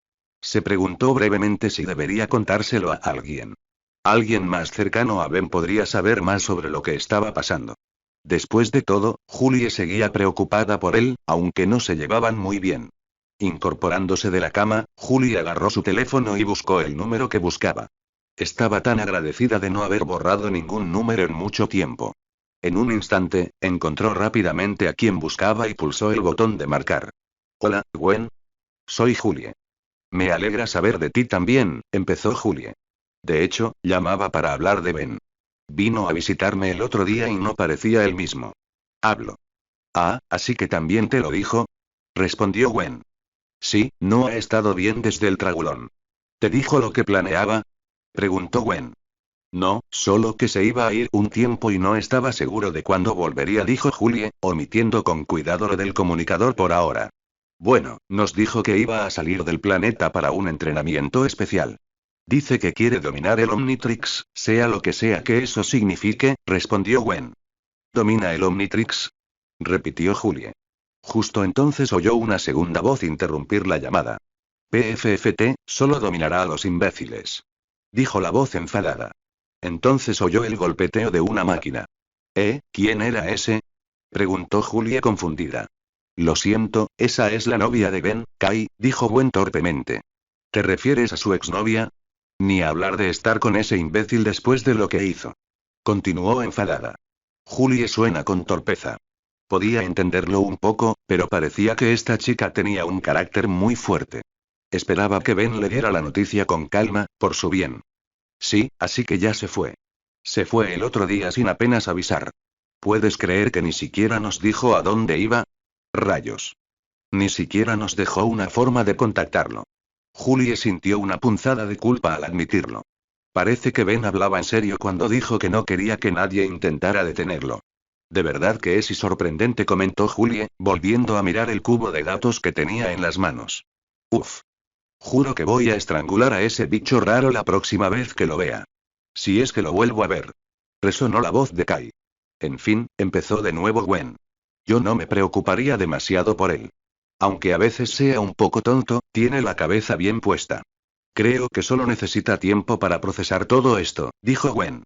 Se preguntó brevemente si debería contárselo a alguien. Alguien más cercano a Ben podría saber más sobre lo que estaba pasando. Después de todo, Julie seguía preocupada por él, aunque no se llevaban muy bien. Incorporándose de la cama, Julie agarró su teléfono y buscó el número que buscaba. Estaba tan agradecida de no haber borrado ningún número en mucho tiempo. En un instante, encontró rápidamente a quien buscaba y pulsó el botón de marcar. Hola, Gwen. Soy Julie. Me alegra saber de ti también, empezó Julie. De hecho, llamaba para hablar de Ben. Vino a visitarme el otro día y no parecía el mismo. Hablo. Ah, así que también te lo dijo, respondió Gwen. Sí, no ha estado bien desde el tragulón. ¿Te dijo lo que planeaba? Preguntó Gwen. No, solo que se iba a ir un tiempo y no estaba seguro de cuándo volvería, dijo Julie, omitiendo con cuidado lo del comunicador por ahora. Bueno, nos dijo que iba a salir del planeta para un entrenamiento especial. Dice que quiere dominar el Omnitrix, sea lo que sea que eso signifique, respondió Gwen. ¿Domina el Omnitrix? Repitió Julie. Justo entonces oyó una segunda voz interrumpir la llamada. PFFT, solo dominará a los imbéciles. Dijo la voz enfadada. Entonces oyó el golpeteo de una máquina. ¿Quién era ese? Preguntó Julie confundida. Lo siento, esa es la novia de Ben, Kai, dijo Gwen torpemente. ¿Te refieres a su exnovia? Ni hablar de estar con ese imbécil después de lo que hizo. Continuó enfadada. Julie suena con torpeza. Podía entenderlo un poco, pero parecía que esta chica tenía un carácter muy fuerte. Esperaba que Ben le diera la noticia con calma, por su bien. Sí, así que ya se fue. Se fue el otro día sin apenas avisar. ¿Puedes creer que ni siquiera nos dijo a dónde iba? Rayos. Ni siquiera nos dejó una forma de contactarlo. Julie sintió una punzada de culpa al admitirlo. Parece que Ben hablaba en serio cuando dijo que no quería que nadie intentara detenerlo. De verdad que es sorprendente, comentó Julie, volviendo a mirar el cubo de datos que tenía en las manos. Uf. Juro que voy a estrangular a ese bicho raro la próxima vez que lo vea. Si es que lo vuelvo a ver. Resonó la voz de Kai. En fin, empezó de nuevo Gwen. Yo no me preocuparía demasiado por él. Aunque a veces sea un poco tonto, tiene la cabeza bien puesta. Creo que solo necesita tiempo para procesar todo esto, dijo Gwen.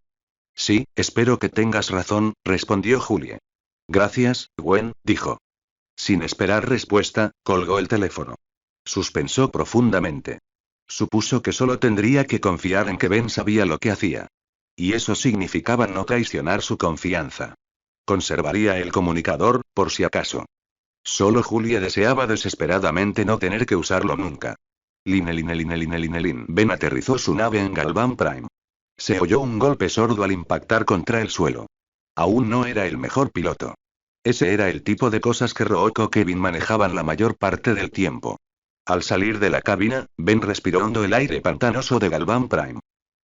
Sí, espero que tengas razón, respondió Julie. Gracias, Gwen, dijo. Sin esperar respuesta, colgó el teléfono. Suspensó profundamente. Supuso que solo tendría que confiar en que Ben sabía lo que hacía. Y eso significaba no traicionar su confianza. Conservaría el comunicador, por si acaso. Solo Julie deseaba desesperadamente no tener que usarlo nunca. Line. Ben aterrizó su nave en Galvan Prime. Se oyó un golpe sordo al impactar contra el suelo. Aún no era el mejor piloto. Ese era el tipo de cosas que Rook o Kevin manejaban la mayor parte del tiempo. Al salir de la cabina, Ben respiró hondo el aire pantanoso de Galvan Prime.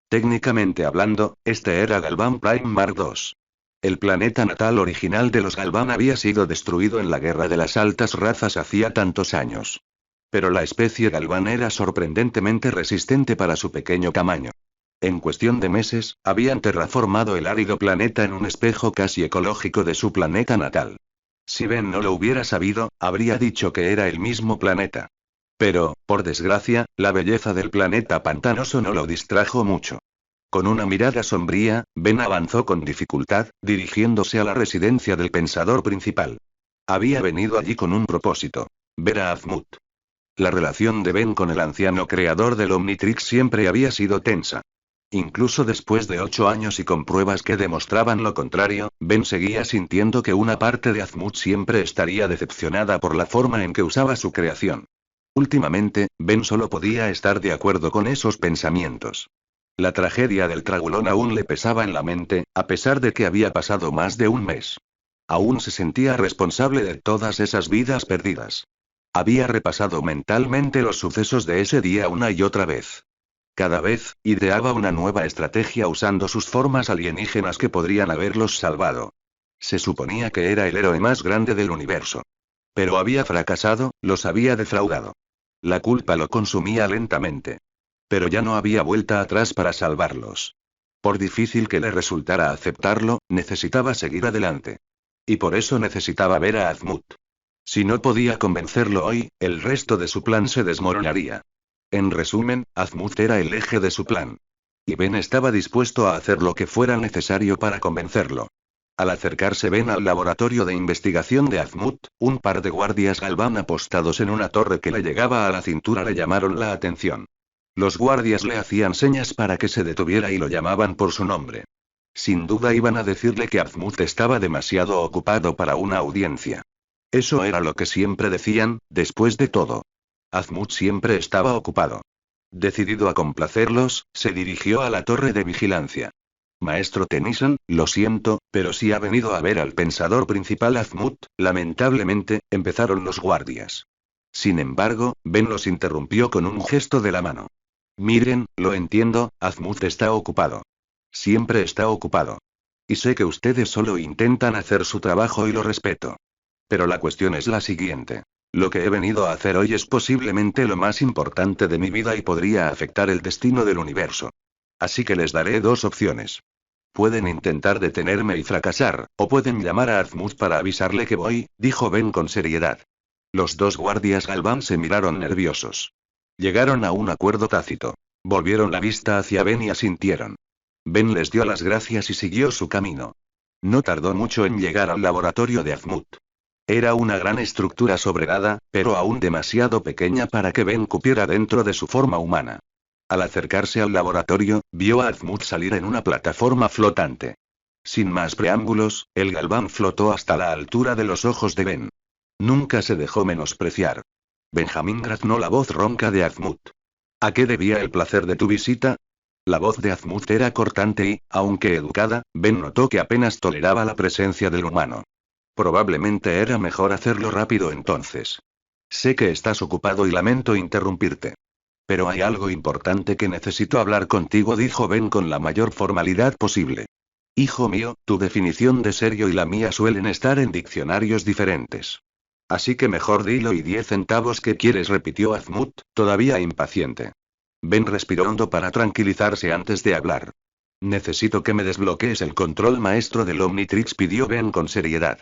Técnicamente hablando, este era Galvan Prime Mark II. El planeta natal original de los Galvan había sido destruido en la Guerra de las Altas Razas hacía tantos años. Pero la especie Galvan era sorprendentemente resistente para su pequeño tamaño. En cuestión de meses, habían terraformado el árido planeta en un espejo casi ecológico de su planeta natal. Si Ben no lo hubiera sabido, habría dicho que era el mismo planeta. Pero, por desgracia, la belleza del planeta pantanoso no lo distrajo mucho. Con una mirada sombría, Ben avanzó con dificultad, dirigiéndose a la residencia del pensador principal. Había venido allí con un propósito: ver a Azmut. La relación de Ben con el anciano creador del Omnitrix siempre había sido tensa. Incluso después de 8 años y con pruebas que demostraban lo contrario, Ben seguía sintiendo que una parte de Azmut siempre estaría decepcionada por la forma en que usaba su creación. Últimamente, Ben solo podía estar de acuerdo con esos pensamientos. La tragedia del Tragulón aún le pesaba en la mente, a pesar de que había pasado más de un mes. Aún se sentía responsable de todas esas vidas perdidas. Había repasado mentalmente los sucesos de ese día una y otra vez. Cada vez, ideaba una nueva estrategia usando sus formas alienígenas que podrían haberlos salvado. Se suponía que era el héroe más grande del universo. Pero había fracasado, los había defraudado. La culpa lo consumía lentamente. Pero ya no había vuelta atrás para salvarlos. Por difícil que le resultara aceptarlo, necesitaba seguir adelante. Y por eso necesitaba ver a Azmut. Si no podía convencerlo hoy, el resto de su plan se desmoronaría. En resumen, Azmut era el eje de su plan. Y Ben estaba dispuesto a hacer lo que fuera necesario para convencerlo. Al acercarse Ben al laboratorio de investigación de Azmut, un par de guardias Galvan apostados en una torre que le llegaba a la cintura le llamaron la atención. Los guardias le hacían señas para que se detuviera y lo llamaban por su nombre. Sin duda iban a decirle que Azmuth estaba demasiado ocupado para una audiencia. Eso era lo que siempre decían, después de todo. Azmuth siempre estaba ocupado. Decidido a complacerlos, se dirigió a la torre de vigilancia. Maestro Tennyson, lo siento, pero si ha venido a ver al pensador principal Azmuth, lamentablemente, empezaron los guardias. Sin embargo, Ben los interrumpió con un gesto de la mano. Miren, lo entiendo, Azmuth está ocupado. Siempre está ocupado. Y sé que ustedes solo intentan hacer su trabajo y lo respeto. Pero la cuestión es la siguiente. Lo que he venido a hacer hoy es posiblemente lo más importante de mi vida y podría afectar el destino del universo. Así que les daré dos opciones. Pueden intentar detenerme y fracasar, o pueden llamar a Azmuth para avisarle que voy, dijo Ben con seriedad. Los dos guardias Galvan se miraron nerviosos. Llegaron a un acuerdo tácito. Volvieron la vista hacia Ben y asintieron. Ben les dio las gracias y siguió su camino. No tardó mucho en llegar al laboratorio de Azmuth. Era una gran estructura sobrerada, pero aún demasiado pequeña para que Ben cupiera dentro de su forma humana. Al acercarse al laboratorio, vio a Azmuth salir en una plataforma flotante. Sin más preámbulos, el Galván flotó hasta la altura de los ojos de Ben. Nunca se dejó menospreciar. Benjamín graznó la voz ronca de Azmuth. ¿A qué debía el placer de tu visita? La voz de Azmuth era cortante y, aunque educada, Ben notó que apenas toleraba la presencia del humano. Probablemente era mejor hacerlo rápido entonces. Sé que estás ocupado y lamento interrumpirte. Pero hay algo importante que necesito hablar contigo, dijo Ben con la mayor formalidad posible. Hijo mío, tu definición de serio y la mía suelen estar en diccionarios diferentes. Así que mejor dilo y 10 centavos. ¿Qué quieres?, repitió Azmuth, todavía impaciente. Ben respiró hondo para tranquilizarse antes de hablar. Necesito que me desbloquees el control maestro del Omnitrix, pidió Ben con seriedad.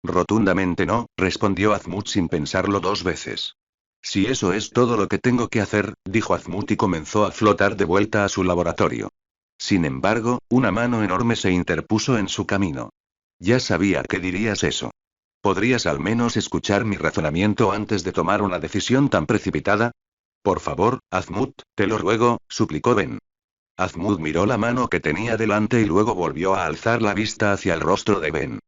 Rotundamente no, respondió Azmuth sin pensarlo dos veces. Si eso es todo lo que tengo que hacer, dijo Azmuth y comenzó a flotar de vuelta a su laboratorio. Sin embargo, una mano enorme se interpuso en su camino. Ya sabía que dirías eso. ¿Podrías al menos escuchar mi razonamiento antes de tomar una decisión tan precipitada? Por favor, Azmuth, te lo ruego, suplicó Ben. Azmuth miró la mano que tenía delante y luego volvió a alzar la vista hacia el rostro de Ben.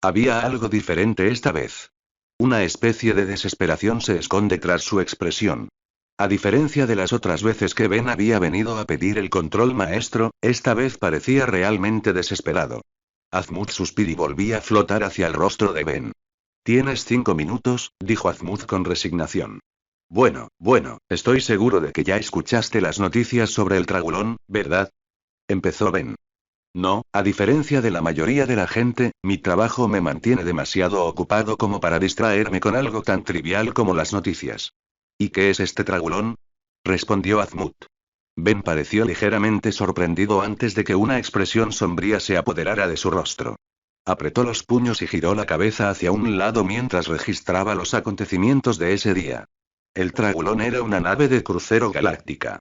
Había algo diferente esta vez. Una especie de desesperación se esconde tras su expresión. A diferencia de las otras veces que Ben había venido a pedir el control maestro, esta vez parecía realmente desesperado. Azmuth suspiró y volvía a flotar hacia el rostro de Ben. Tienes 5 minutos, dijo Azmuth con resignación. Bueno, estoy seguro de que ya escuchaste las noticias sobre el Tragulón, ¿verdad? Empezó Ben. No, a diferencia de la mayoría de la gente, mi trabajo me mantiene demasiado ocupado como para distraerme con algo tan trivial como las noticias. ¿Y qué es este Tragulón?, respondió Azmuth. Ben pareció ligeramente sorprendido antes de que una expresión sombría se apoderara de su rostro. Apretó los puños y giró la cabeza hacia un lado mientras registraba los acontecimientos de ese día. El Tragulón era una nave de crucero galáctica.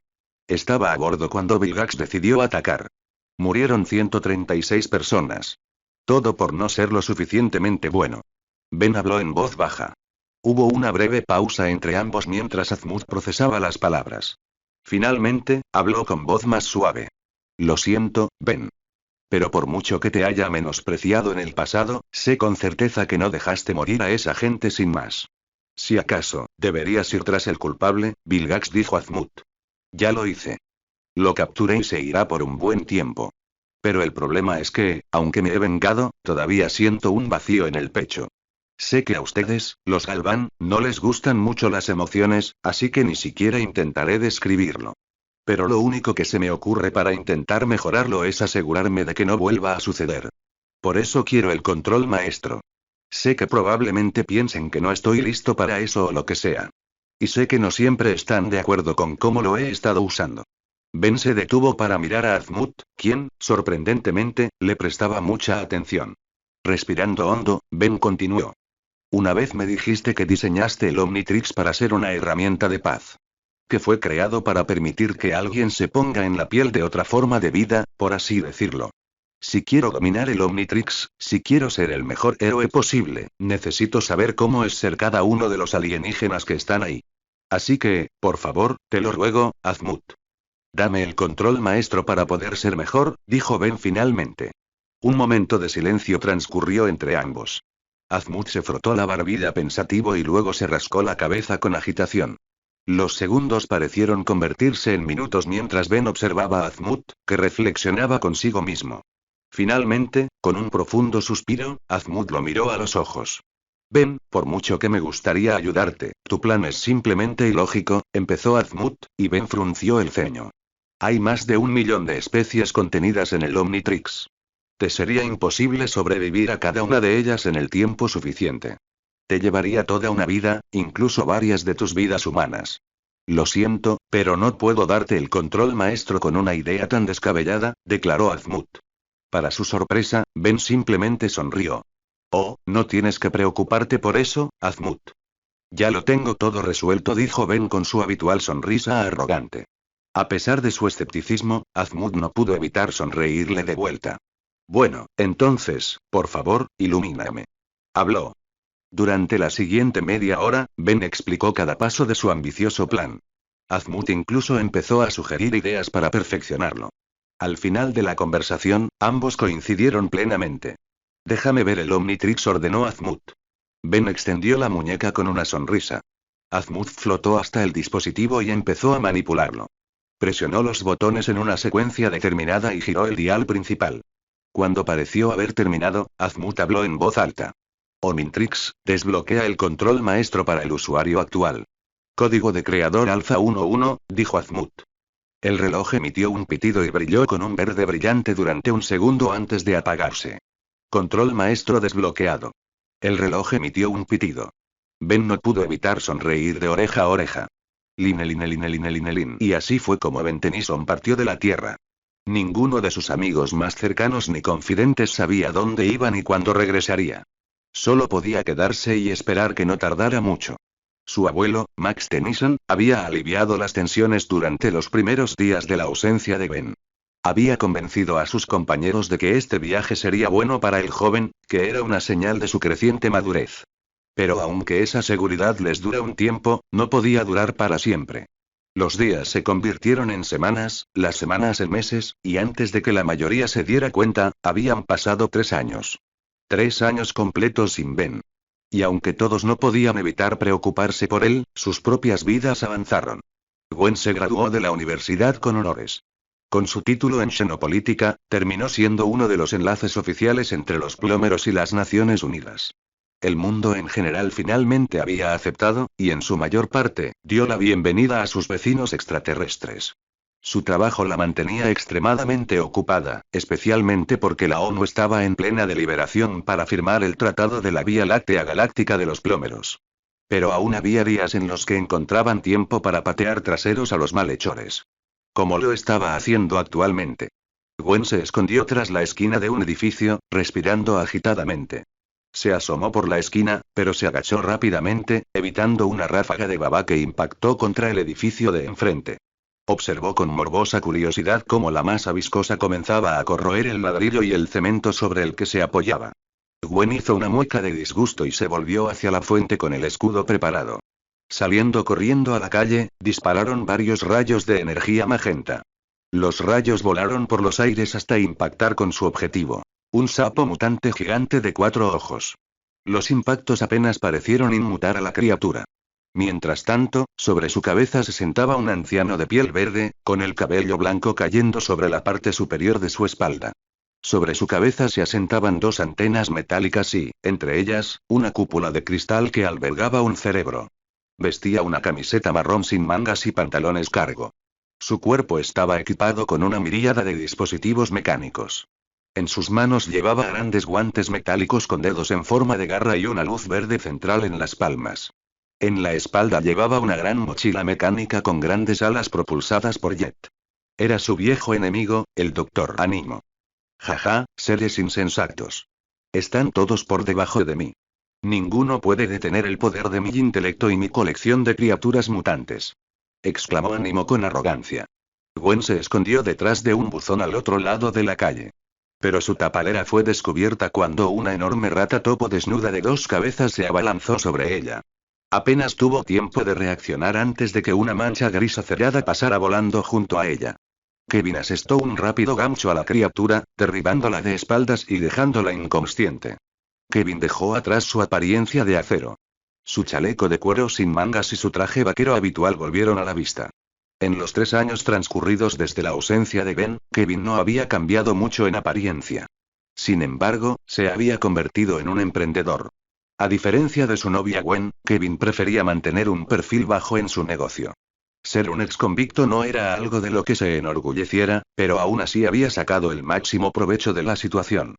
Estaba a bordo cuando Vilgax decidió atacar. Murieron 136 personas. Todo por no ser lo suficientemente bueno. Ben habló en voz baja. Hubo una breve pausa entre ambos mientras Azmuth procesaba las palabras. Finalmente, habló con voz más suave. Lo siento, Ben. Pero por mucho que te haya menospreciado en el pasado, sé con certeza que no dejaste morir a esa gente sin más. Si acaso, deberías ir tras el culpable, Vilgax, dijo Azmuth. Ya lo hice. Lo capturé y se irá por un buen tiempo. Pero el problema es que, aunque me he vengado, todavía siento un vacío en el pecho. Sé que a ustedes, los Galvan, no les gustan mucho las emociones, así que ni siquiera intentaré describirlo. Pero lo único que se me ocurre para intentar mejorarlo es asegurarme de que no vuelva a suceder. Por eso quiero el control maestro. Sé que probablemente piensen que no estoy listo para eso o lo que sea. Y sé que no siempre están de acuerdo con cómo lo he estado usando. Ben se detuvo para mirar a Azmuth, quien, sorprendentemente, le prestaba mucha atención. Respirando hondo, Ben continuó. Una vez me dijiste que diseñaste el Omnitrix para ser una herramienta de paz. Que fue creado para permitir que alguien se ponga en la piel de otra forma de vida, por así decirlo. Si quiero dominar el Omnitrix, si quiero ser el mejor héroe posible, necesito saber cómo es ser cada uno de los alienígenas que están ahí. Así que, por favor, te lo ruego, Azmuth. Dame el control maestro para poder ser mejor, dijo Ben finalmente. Un momento de silencio transcurrió entre ambos. Azmut se frotó la barbilla pensativo y luego se rascó la cabeza con agitación. Los segundos parecieron convertirse en minutos mientras Ben observaba a Azmut, que reflexionaba consigo mismo. Finalmente, con un profundo suspiro, Azmut lo miró a los ojos. Ben, por mucho que me gustaría ayudarte, tu plan es simplemente ilógico, empezó Azmut, y Ben frunció el ceño. Hay más de 1 millón de especies contenidas en el Omnitrix. Te sería imposible sobrevivir a cada una de ellas en el tiempo suficiente. Te llevaría toda una vida, incluso varias de tus vidas humanas. Lo siento, pero no puedo darte el control maestro con una idea tan descabellada, declaró Azmut. Para su sorpresa, Ben simplemente sonrió. Oh, no tienes que preocuparte por eso, Azmut. Ya lo tengo todo resuelto, dijo Ben con su habitual sonrisa arrogante. A pesar de su escepticismo, Azmut no pudo evitar sonreírle de vuelta. Bueno, entonces, por favor, ilumíname. Habló. Durante la siguiente media hora, Ben explicó cada paso de su ambicioso plan. Azmut incluso empezó a sugerir ideas para perfeccionarlo. Al final de la conversación, ambos coincidieron plenamente. Déjame ver el Omnitrix, ordenó Azmut. Ben extendió la muñeca con una sonrisa. Azmut flotó hasta el dispositivo y empezó a manipularlo. Presionó los botones en una secuencia determinada y giró el dial principal. Cuando pareció haber terminado, Azmut habló en voz alta. Omnitrix, desbloquea el control maestro para el usuario actual. Código de creador Alpha 11, dijo Azmut. El reloj emitió un pitido y brilló con un verde brillante durante un segundo antes de apagarse. Control maestro desbloqueado. El reloj emitió un pitido. Ben no pudo evitar sonreír de oreja a oreja. Line. Y así fue como Ben Tennyson partió de la Tierra. Ninguno de sus amigos más cercanos ni confidentes sabía dónde iba ni cuándo regresaría. Solo podía quedarse y esperar que no tardara mucho. Su abuelo, Max Tennyson, había aliviado las tensiones durante los primeros días de la ausencia de Ben. Había convencido a sus compañeros de que este viaje sería bueno para el joven, que era una señal de su creciente madurez. Pero aunque esa seguridad les dura un tiempo, no podía durar para siempre. Los días se convirtieron en semanas, las semanas en meses, y antes de que la mayoría se diera cuenta, habían pasado 3 años. 3 años completos sin Ben. Y aunque todos no podían evitar preocuparse por él, sus propias vidas avanzaron. Gwen se graduó de la universidad con honores. Con su título en xenopolítica, terminó siendo uno de los enlaces oficiales entre los plómeros y las Naciones Unidas. El mundo en general finalmente había aceptado, y en su mayor parte, dio la bienvenida a sus vecinos extraterrestres. Su trabajo la mantenía extremadamente ocupada, especialmente porque la ONU estaba en plena deliberación para firmar el Tratado de la Vía Láctea Galáctica de los Plómeros. Pero aún había días en los que encontraban tiempo para patear traseros a los malhechores. Como lo estaba haciendo actualmente. Gwen se escondió tras la esquina de un edificio, respirando agitadamente. Se asomó por la esquina, pero se agachó rápidamente, evitando una ráfaga de baba que impactó contra el edificio de enfrente. Observó con morbosa curiosidad cómo la masa viscosa comenzaba a corroer el ladrillo y el cemento sobre el que se apoyaba. Gwen hizo una mueca de disgusto y se volvió hacia la fuente con el escudo preparado. Saliendo corriendo a la calle, dispararon varios rayos de energía magenta. Los rayos volaron por los aires hasta impactar con su objetivo. Un sapo mutante gigante de 4 ojos. Los impactos apenas parecieron inmutar a la criatura. Mientras tanto, sobre su cabeza se sentaba un anciano de piel verde, con el cabello blanco cayendo sobre la parte superior de su espalda. Sobre su cabeza se asentaban 2 antenas metálicas y, entre ellas, una cúpula de cristal que albergaba un cerebro. Vestía una camiseta marrón sin mangas y pantalones cargo. Su cuerpo estaba equipado con una miríada de dispositivos mecánicos. En sus manos llevaba grandes guantes metálicos con dedos en forma de garra y una luz verde central en las palmas. En la espalda llevaba una gran mochila mecánica con grandes alas propulsadas por jet. Era su viejo enemigo, el Dr. Animo. Jaja, seres insensatos. Están todos por debajo de mí. Ninguno puede detener el poder de mi intelecto y mi colección de criaturas mutantes. Exclamó Animo con arrogancia. Gwen se escondió detrás de un buzón al otro lado de la calle. Pero su tapadera fue descubierta cuando una enorme rata topo desnuda de 2 cabezas se abalanzó sobre ella. Apenas tuvo tiempo de reaccionar antes de que una mancha gris acerada pasara volando junto a ella. Kevin asestó un rápido gancho a la criatura, derribándola de espaldas y dejándola inconsciente. Kevin dejó atrás su apariencia de acero. Su chaleco de cuero sin mangas y su traje vaquero habitual volvieron a la vista. En los 3 años transcurridos desde la ausencia de Ben, Kevin no había cambiado mucho en apariencia. Sin embargo, se había convertido en un emprendedor. A diferencia de su novia Gwen, Kevin prefería mantener un perfil bajo en su negocio. Ser un exconvicto no era algo de lo que se enorgulleciera, pero aún así había sacado el máximo provecho de la situación.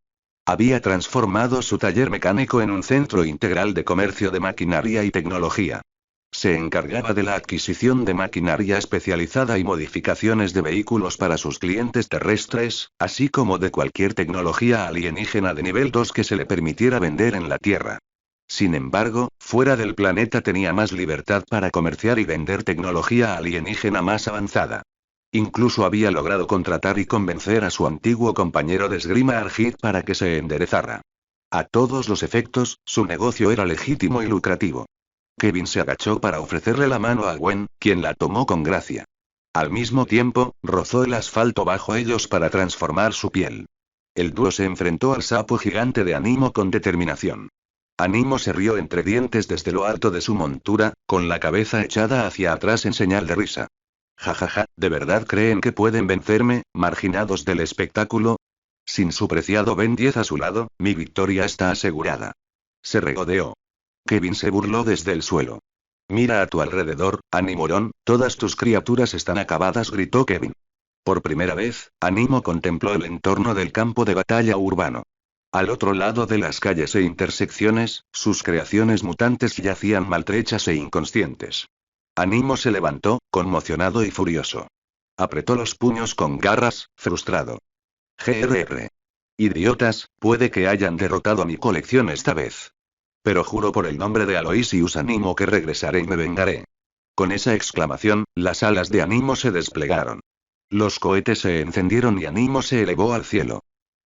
Había transformado su taller mecánico en un centro integral de comercio de maquinaria y tecnología. Se encargaba de la adquisición de maquinaria especializada y modificaciones de vehículos para sus clientes terrestres, así como de cualquier tecnología alienígena de nivel 2 que se le permitiera vender en la Tierra. Sin embargo, fuera del planeta tenía más libertad para comerciar y vender tecnología alienígena más avanzada. Incluso había logrado contratar y convencer a su antiguo compañero de esgrima Argid para que se enderezara. A todos los efectos, su negocio era legítimo y lucrativo. Kevin se agachó para ofrecerle la mano a Gwen, quien la tomó con gracia. Al mismo tiempo, rozó el asfalto bajo ellos para transformar su piel. El dúo se enfrentó al sapo gigante de Animo con determinación. Animo se rió entre dientes desde lo alto de su montura, con la cabeza echada hacia atrás en señal de risa. Jajaja, ¿de verdad creen que pueden vencerme, marginados del espectáculo? Sin su preciado Ben 10 a su lado, mi victoria está asegurada. Se regodeó. Kevin se burló desde el suelo. Mira a tu alrededor, Animorón, todas tus criaturas están acabadas, gritó Kevin. Por primera vez, Animo contempló el entorno del campo de batalla urbano. Al otro lado de las calles e intersecciones, sus creaciones mutantes yacían maltrechas e inconscientes. Animo se levantó, conmocionado y furioso. Apretó los puños con garras, frustrado. GRR. Idiotas, puede que hayan derrotado a mi colección esta vez. Pero juro por el nombre de Aloysius Animo que regresaré y me vengaré. Con esa exclamación, las alas de Animo se desplegaron. Los cohetes se encendieron y Animo se elevó al cielo.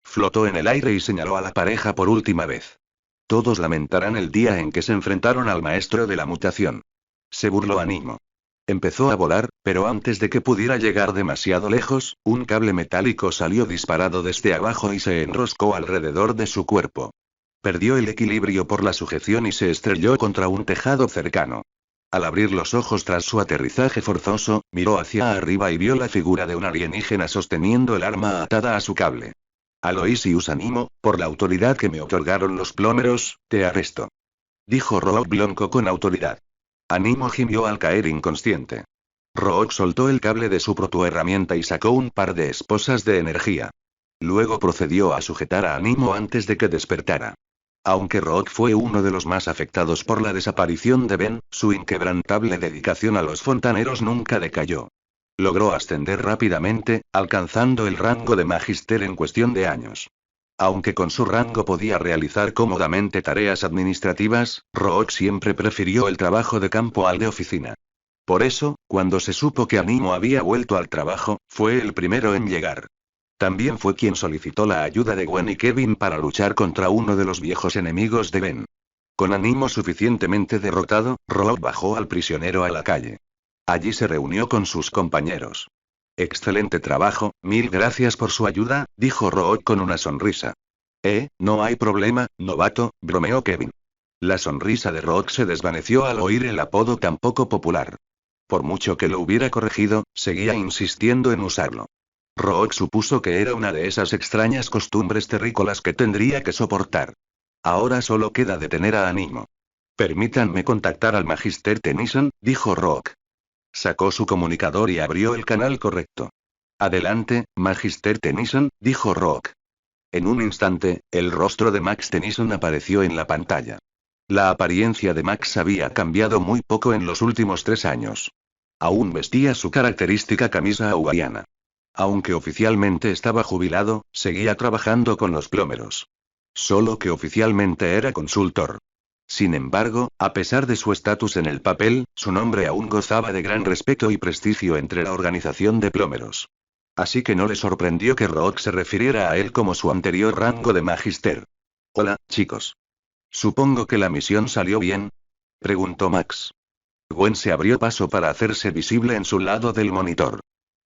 Flotó en el aire y señaló a la pareja por última vez. Todos lamentarán el día en que se enfrentaron al maestro de la mutación. Se burló Animo. Empezó a volar, pero antes de que pudiera llegar demasiado lejos, un cable metálico salió disparado desde abajo y se enroscó alrededor de su cuerpo. Perdió el equilibrio por la sujeción y se estrelló contra un tejado cercano. Al abrir los ojos tras su aterrizaje forzoso, miró hacia arriba y vio la figura de un alienígena sosteniendo el arma atada a su cable. Aloysius Animo, por la autoridad que me otorgaron los plómeros, te arresto. Dijo Rook Blanco con autoridad. Animo gimió al caer inconsciente. Rook soltó el cable de su protoherramienta y sacó un par de esposas de energía. Luego procedió a sujetar a Animo antes de que despertara. Aunque Rook fue uno de los más afectados por la desaparición de Ben, su inquebrantable dedicación a los fontaneros nunca decayó. Logró ascender rápidamente, alcanzando el rango de magister en cuestión de años. Aunque con su rango podía realizar cómodamente tareas administrativas, Rook siempre prefirió el trabajo de campo al de oficina. Por eso, cuando se supo que Animo había vuelto al trabajo, fue el primero en llegar. También fue quien solicitó la ayuda de Gwen y Kevin para luchar contra uno de los viejos enemigos de Ben. Con Animo suficientemente derrotado, Rook bajó al prisionero a la calle. Allí se reunió con sus compañeros. Excelente trabajo, mil gracias por su ayuda, dijo Rook con una sonrisa. No hay problema, novato, bromeó Kevin. La sonrisa de Rook se desvaneció al oír el apodo tan poco popular. Por mucho que lo hubiera corregido, seguía insistiendo en usarlo. Rook supuso que era una de esas extrañas costumbres terrícolas que tendría que soportar. Ahora solo queda detener a Animo. Permítanme contactar al Magister Tennyson, dijo Rook. Sacó su comunicador y abrió el canal correcto. Adelante, Magister Tennyson, dijo Rook. En un instante, el rostro de Max Tennyson apareció en la pantalla. La apariencia de Max había cambiado muy poco en los últimos 3 años. Aún vestía su característica camisa hawaiana. Aunque oficialmente estaba jubilado, seguía trabajando con los plómeros. Solo que oficialmente era consultor. Sin embargo, a pesar de su estatus en el papel, su nombre aún gozaba de gran respeto y prestigio entre la organización de plómeros. Así que no le sorprendió que Rook se refiriera a él como su anterior rango de magister. Hola, chicos. Supongo que la misión salió bien, preguntó Max. Gwen se abrió paso para hacerse visible en su lado del monitor.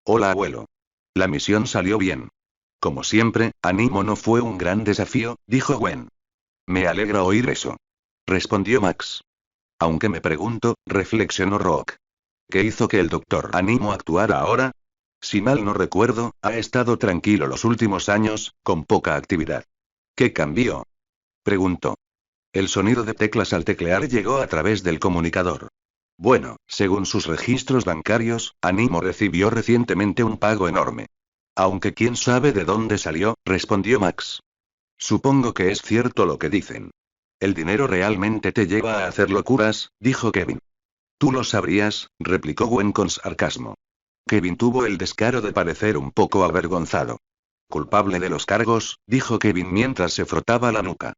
Hola, abuelo. La misión salió bien. Como siempre, Animo no fue un gran desafío, dijo Gwen. Me alegra oír eso. Respondió Max. Aunque me pregunto, reflexionó Rock. ¿Qué hizo que el doctor Animo actuara ahora? Si mal no recuerdo, ha estado tranquilo los últimos años, con poca actividad. ¿Qué cambió? Preguntó. El sonido de teclas al teclear llegó a través del comunicador. Bueno, según sus registros bancarios, Animo recibió recientemente un pago enorme. Aunque quién sabe de dónde salió, respondió Max. Supongo que es cierto lo que dicen. El dinero realmente te lleva a hacer locuras, dijo Kevin. Tú lo sabrías, replicó Gwen con sarcasmo. Kevin tuvo el descaro de parecer un poco avergonzado. Culpable de los cargos, dijo Kevin mientras se frotaba la nuca.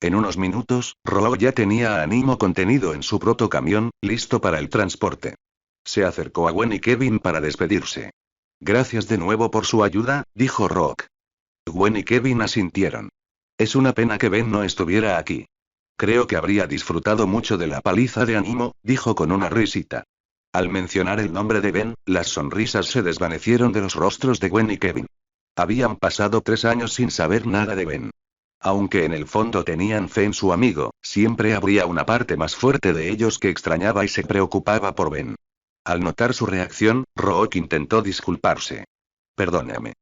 En unos minutos, Rogue ya tenía a Animo contenido en su protocamión, listo para el transporte. Se acercó a Gwen y Kevin para despedirse. Gracias de nuevo por su ayuda, dijo Rogue. Gwen y Kevin asintieron. Es una pena que Ben no estuviera aquí. Creo que habría disfrutado mucho de la paliza de Animo, dijo con una risita. Al mencionar el nombre de Ben, las sonrisas se desvanecieron de los rostros de Gwen y Kevin. Habían pasado 3 años sin saber nada de Ben. Aunque en el fondo tenían fe en su amigo, siempre habría una parte más fuerte de ellos que extrañaba y se preocupaba por Ben. Al notar su reacción, Rook intentó disculparse. Perdóname.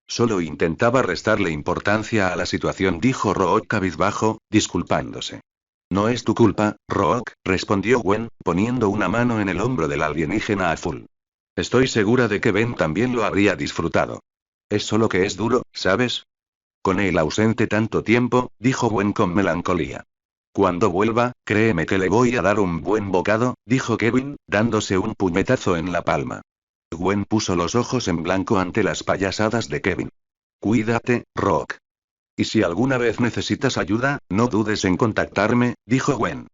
Solo intentaba restarle importancia a la situación, dijo Rook cabizbajo, disculpándose. No es tu culpa, Rook, respondió Gwen, poniendo una mano en el hombro del alienígena azul. Estoy segura de que Ben también lo habría disfrutado. Es solo que es duro, ¿sabes? Con él ausente tanto tiempo, dijo Gwen con melancolía. Cuando vuelva, créeme que le voy a dar un buen bocado, dijo Kevin, dándose un puñetazo en la palma. Gwen puso los ojos en blanco ante las payasadas de Kevin. Cuídate, Rock. Y si alguna vez necesitas ayuda, no dudes en contactarme, dijo Gwen.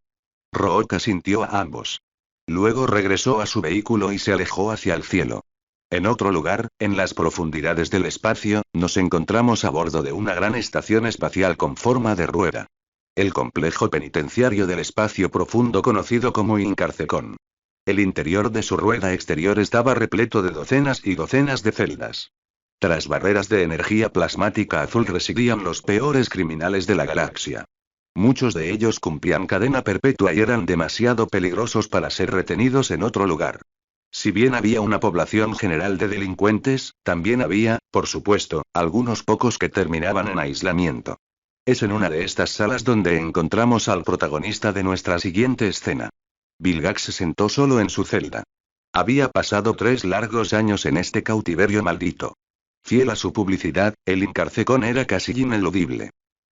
Rock asintió a ambos. Luego regresó a su vehículo y se alejó hacia el cielo. En otro lugar, en las profundidades del espacio, nos encontramos a bordo de una gran estación espacial con forma de rueda. El complejo penitenciario del espacio profundo conocido como Incarcecón. El interior de su rueda exterior estaba repleto de docenas y docenas de celdas. Tras barreras de energía plasmática azul residían los peores criminales de la galaxia. Muchos de ellos cumplían cadena perpetua y eran demasiado peligrosos para ser retenidos en otro lugar. Si bien había una población general de delincuentes, también había, por supuesto, algunos pocos que terminaban en aislamiento. Es en una de estas salas donde encontramos al protagonista de nuestra siguiente escena. Vilgax se sentó solo en su celda. Había pasado 3 largos años en este cautiverio maldito. Fiel a su publicidad, el Incarcecón era casi ineludible.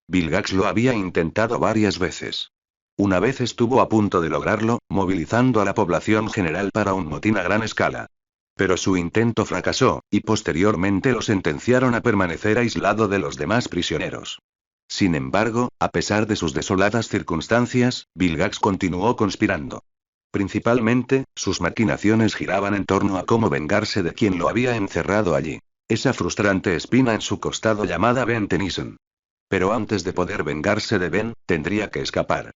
Vilgax lo había intentado varias veces. Una vez estuvo a punto de lograrlo, movilizando a la población general para un motín a gran escala. Pero su intento fracasó, y posteriormente lo sentenciaron a permanecer aislado de los demás prisioneros. Sin embargo, a pesar de sus desoladas circunstancias, Vilgax continuó conspirando. Principalmente, sus maquinaciones giraban en torno a cómo vengarse de quien lo había encerrado allí. Esa frustrante espina en su costado llamada Ben Tennyson. Pero antes de poder vengarse de Ben, tendría que escapar.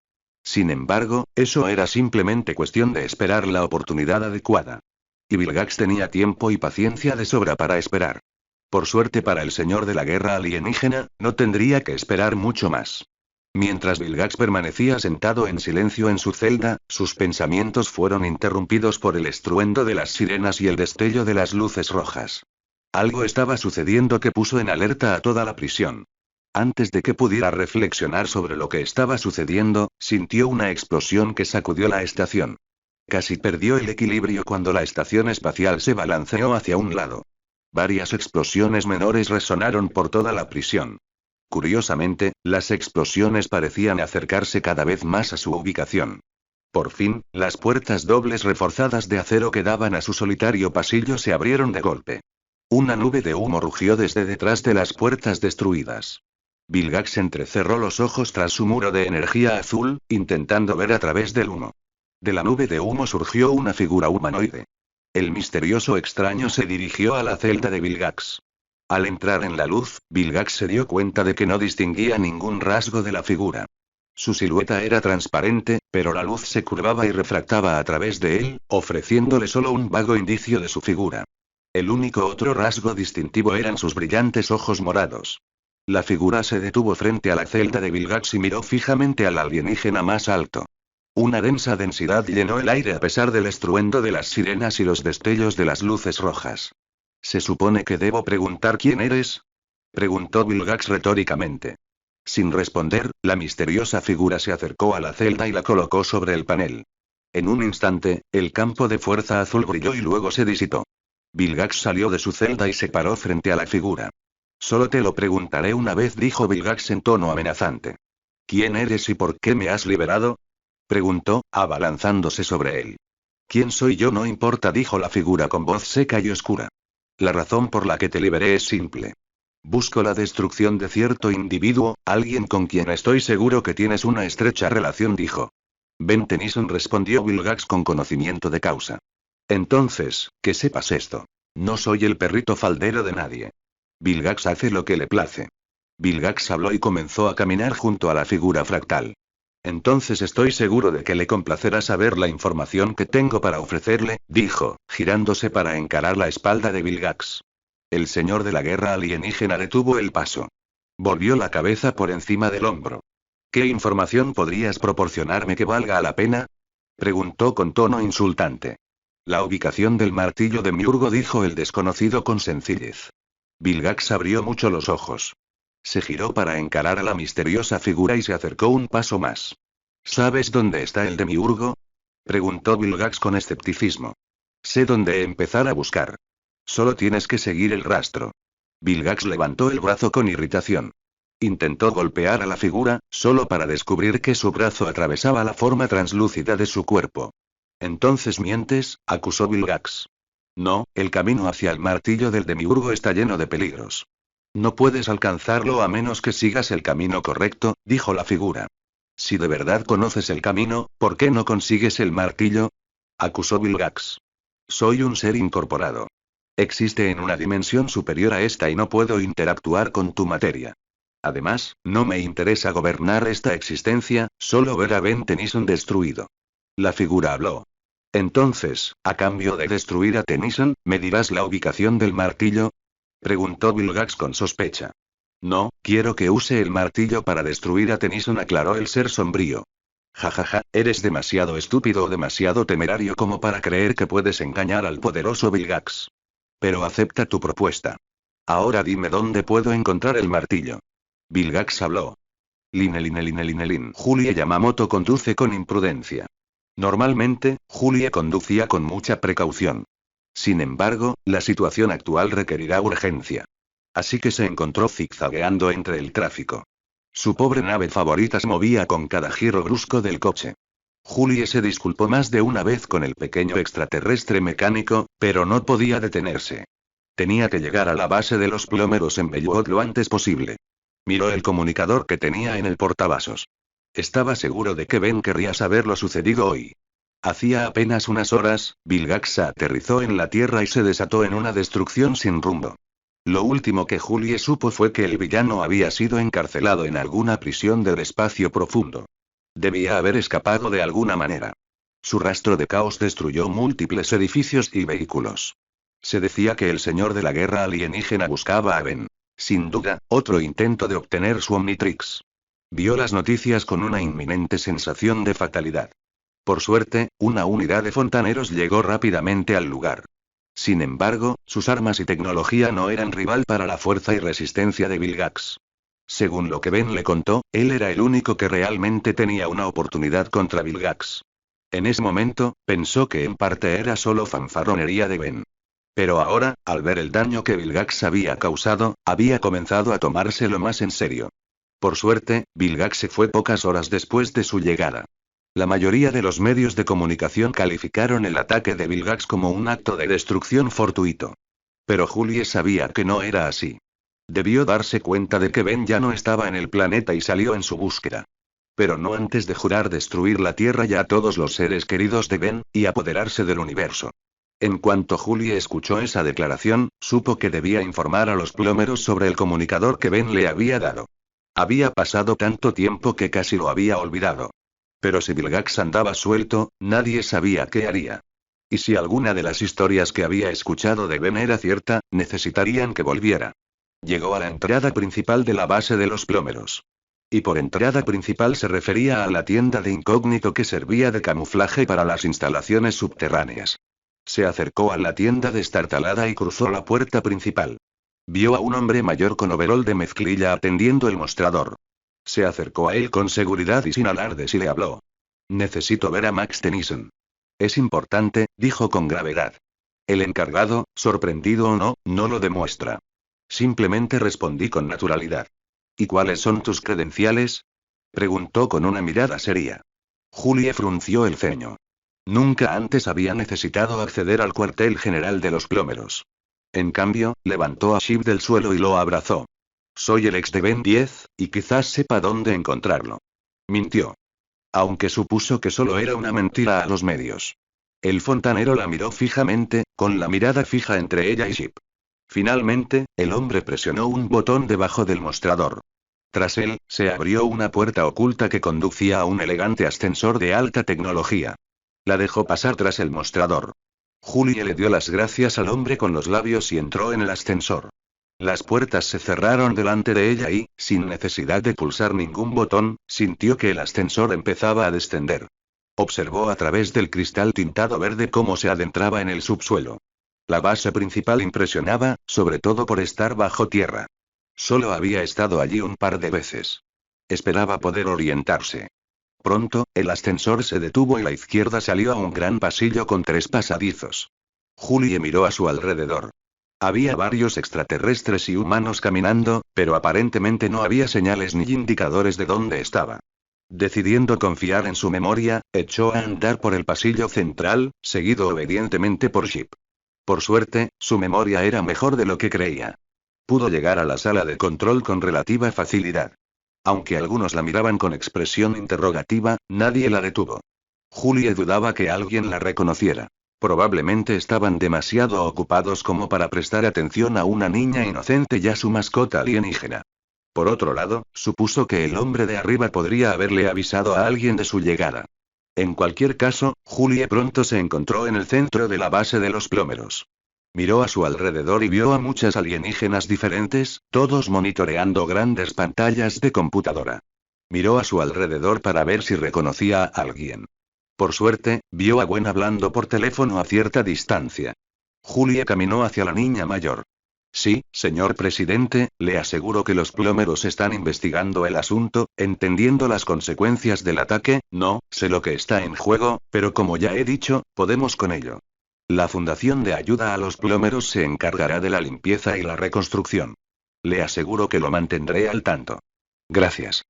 Sin embargo, eso era simplemente cuestión de esperar la oportunidad adecuada. Y Vilgax tenía tiempo y paciencia de sobra para esperar. Por suerte para el señor de la guerra alienígena, no tendría que esperar mucho más. Mientras Vilgax permanecía sentado en silencio en su celda, sus pensamientos fueron interrumpidos por el estruendo de las sirenas y el destello de las luces rojas. Algo estaba sucediendo que puso en alerta a toda la prisión. Antes de que pudiera reflexionar sobre lo que estaba sucediendo, sintió una explosión que sacudió la estación. Casi perdió el equilibrio cuando la estación espacial se balanceó hacia un lado. Varias explosiones menores resonaron por toda la prisión. Curiosamente, las explosiones parecían acercarse cada vez más a su ubicación. Por fin, las puertas dobles reforzadas de acero que daban a su solitario pasillo se abrieron de golpe. Una nube de humo rugió desde detrás de las puertas destruidas. Vilgax entrecerró los ojos tras su muro de energía azul, intentando ver a través del humo. De la nube de humo surgió una figura humanoide. El misterioso extraño se dirigió a la celda de Vilgax. Al entrar en la luz, Vilgax se dio cuenta de que no distinguía ningún rasgo de la figura. Su silueta era transparente, pero la luz se curvaba y refractaba a través de él, ofreciéndole solo un vago indicio de su figura. El único otro rasgo distintivo eran sus brillantes ojos morados. La figura se detuvo frente a la celda de Vilgax y miró fijamente al alienígena más alto. Una densa densidad llenó el aire a pesar del estruendo de las sirenas y los destellos de las luces rojas. ¿Se supone que debo preguntar quién eres?, preguntó Vilgax retóricamente. Sin responder, la misteriosa figura se acercó a la celda y la colocó sobre el panel. En un instante, el campo de fuerza azul brilló y luego se disipó. Vilgax salió de su celda y se paró frente a la figura. Solo te lo preguntaré una vez, dijo Vilgax en tono amenazante. ¿Quién eres y por qué me has liberado?, preguntó, abalanzándose sobre él. ¿Quién soy yo? No importa, dijo la figura con voz seca y oscura. La razón por la que te liberé es simple. Busco la destrucción de cierto individuo, alguien con quien estoy seguro que tienes una estrecha relación, dijo. Ben Tennyson, respondió Vilgax con conocimiento de causa. Entonces, que sepas esto. No soy el perrito faldero de nadie. Vilgax hace lo que le place. Vilgax habló y comenzó a caminar junto a la figura fractal. Entonces estoy seguro de que le complacerá saber la información que tengo para ofrecerle, dijo, girándose para encarar la espalda de Vilgax. El señor de la guerra alienígena detuvo el paso. Volvió la cabeza por encima del hombro. ¿Qué información podrías proporcionarme que valga la pena?, preguntó con tono insultante. La ubicación del martillo de Miurgo, dijo el desconocido con sencillez. Vilgax abrió mucho los ojos. Se giró para encarar a la misteriosa figura y se acercó un paso más. ¿Sabes dónde está el Demiurgo?, preguntó Vilgax con escepticismo. Sé dónde empezar a buscar. Solo tienes que seguir el rastro. Vilgax levantó el brazo con irritación. Intentó golpear a la figura, solo para descubrir que su brazo atravesaba la forma translúcida de su cuerpo. Entonces mientes, acusó Vilgax. No, el camino hacia el martillo del Demiurgo está lleno de peligros. No puedes alcanzarlo a menos que sigas el camino correcto, dijo la figura. Si de verdad conoces el camino, ¿por qué no consigues el martillo?, acusó Vilgax. Soy un ser incorporado. Existe en una dimensión superior a esta y no puedo interactuar con tu materia. Además, no me interesa gobernar esta existencia, solo ver a Ben Tennyson destruido. La figura habló. Entonces, a cambio de destruir a Tennyson, ¿me dirás la ubicación del martillo?, preguntó Vilgax con sospecha. No, quiero que use el martillo para destruir a Tennyson, aclaró el ser sombrío. Jajaja, eres demasiado estúpido o demasiado temerario como para creer que puedes engañar al poderoso Vilgax. Pero acepta tu propuesta. Ahora dime dónde puedo encontrar el martillo. Vilgax habló. Line. Julie Yamamoto conduce con imprudencia. Normalmente, Julie conducía con mucha precaución. Sin embargo, la situación actual requerirá urgencia. Así que se encontró zigzagueando entre el tráfico. Su pobre nave favorita se movía con cada giro brusco del coche. Julie se disculpó más de una vez con el pequeño extraterrestre mecánico, pero no podía detenerse. Tenía que llegar a la base de los plómeros en Belluot lo antes posible. Miró el comunicador que tenía en el portavasos. Estaba seguro de que Ben querría saber lo sucedido hoy. Hacía apenas unas horas, Vilgax aterrizó en la Tierra y se desató en una destrucción sin rumbo. Lo último que Julie supo fue que el villano había sido encarcelado en alguna prisión del espacio profundo. Debía haber escapado de alguna manera. Su rastro de caos destruyó múltiples edificios y vehículos. Se decía que el señor de la guerra alienígena buscaba a Ben. Sin duda, otro intento de obtener su Omnitrix. Vio las noticias con una inminente sensación de fatalidad. Por suerte, una unidad de fontaneros llegó rápidamente al lugar. Sin embargo, sus armas y tecnología no eran rival para la fuerza y resistencia de Vilgax. Según lo que Ben le contó, él era el único que realmente tenía una oportunidad contra Vilgax. En ese momento, pensó que en parte era solo fanfarronería de Ben. Pero ahora, al ver el daño que Vilgax había causado, había comenzado a tomárselo más en serio. Por suerte, Vilgax se fue pocas horas después de su llegada. La mayoría de los medios de comunicación calificaron el ataque de Vilgax como un acto de destrucción fortuito. Pero Julie sabía que no era así. Debió darse cuenta de que Ben ya no estaba en el planeta y salió en su búsqueda. Pero no antes de jurar destruir la Tierra y a todos los seres queridos de Ben, y apoderarse del universo. En cuanto Julie escuchó esa declaración, supo que debía informar a los plómeros sobre el comunicador que Ben le había dado. Había pasado tanto tiempo que casi lo había olvidado. Pero si Vilgax andaba suelto, nadie sabía qué haría. Y si alguna de las historias que había escuchado de Ben era cierta, necesitarían que volviera. Llegó a la entrada principal de la base de los plómeros. Y por entrada principal se refería a la tienda de incógnito que servía de camuflaje para las instalaciones subterráneas. Se acercó a la tienda destartalada y cruzó la puerta principal. Vio a un hombre mayor con overol de mezclilla atendiendo el mostrador. Se acercó a él con seguridad y sin alardes y le habló. Necesito ver a Max Tennyson. Es importante, dijo con gravedad. El encargado, sorprendido o no, no lo demuestra. Simplemente respondí con naturalidad. ¿Y cuáles son tus credenciales? Preguntó con una mirada seria. Julie frunció el ceño. Nunca antes había necesitado acceder al cuartel general de los plómeros. En cambio, levantó a Shiv del suelo y lo abrazó. Soy el ex de Ben 10, y quizás sepa dónde encontrarlo. Mintió. Aunque supuso que solo era una mentira a los medios. El fontanero la miró fijamente, con la mirada fija entre ella y Shiv. Finalmente, el hombre presionó un botón debajo del mostrador. Tras él, se abrió una puerta oculta que conducía a un elegante ascensor de alta tecnología. La dejó pasar tras el mostrador. Julie le dio las gracias al hombre con los labios y entró en el ascensor. Las puertas se cerraron delante de ella y, sin necesidad de pulsar ningún botón, sintió que el ascensor empezaba a descender. Observó a través del cristal tintado verde cómo se adentraba en el subsuelo. La base principal impresionaba, sobre todo por estar bajo tierra. Solo había estado allí un par de veces. Esperaba poder orientarse. Pronto, el ascensor se detuvo y la izquierda salió a un gran pasillo con 3 pasadizos. Julie miró a su alrededor. Había varios extraterrestres y humanos caminando, pero aparentemente no había señales ni indicadores de dónde estaba. Decidiendo confiar en su memoria, echó a andar por el pasillo central, seguido obedientemente por Shiv. Por suerte, su memoria era mejor de lo que creía. Pudo llegar a la sala de control con relativa facilidad. Aunque algunos la miraban con expresión interrogativa, nadie la detuvo. Julie dudaba que alguien la reconociera. Probablemente estaban demasiado ocupados como para prestar atención a una niña inocente y a su mascota alienígena. Por otro lado, supuso que el hombre de arriba podría haberle avisado a alguien de su llegada. En cualquier caso, Julie pronto se encontró en el centro de la base de los plómeros. Miró a su alrededor y vio a muchas alienígenas diferentes, todos monitoreando grandes pantallas de computadora. Miró a su alrededor para ver si reconocía a alguien. Por suerte, vio a Gwen hablando por teléfono a cierta distancia. Julie caminó hacia la niña mayor. Sí, señor presidente, le aseguro que los plómeros están investigando el asunto, entendiendo las consecuencias del ataque, no sé lo que está en juego, pero como ya he dicho, podemos con ello. La Fundación de Ayuda a los Plómeros se encargará de la limpieza y la reconstrucción. Le aseguro que lo mantendré al tanto. Gracias.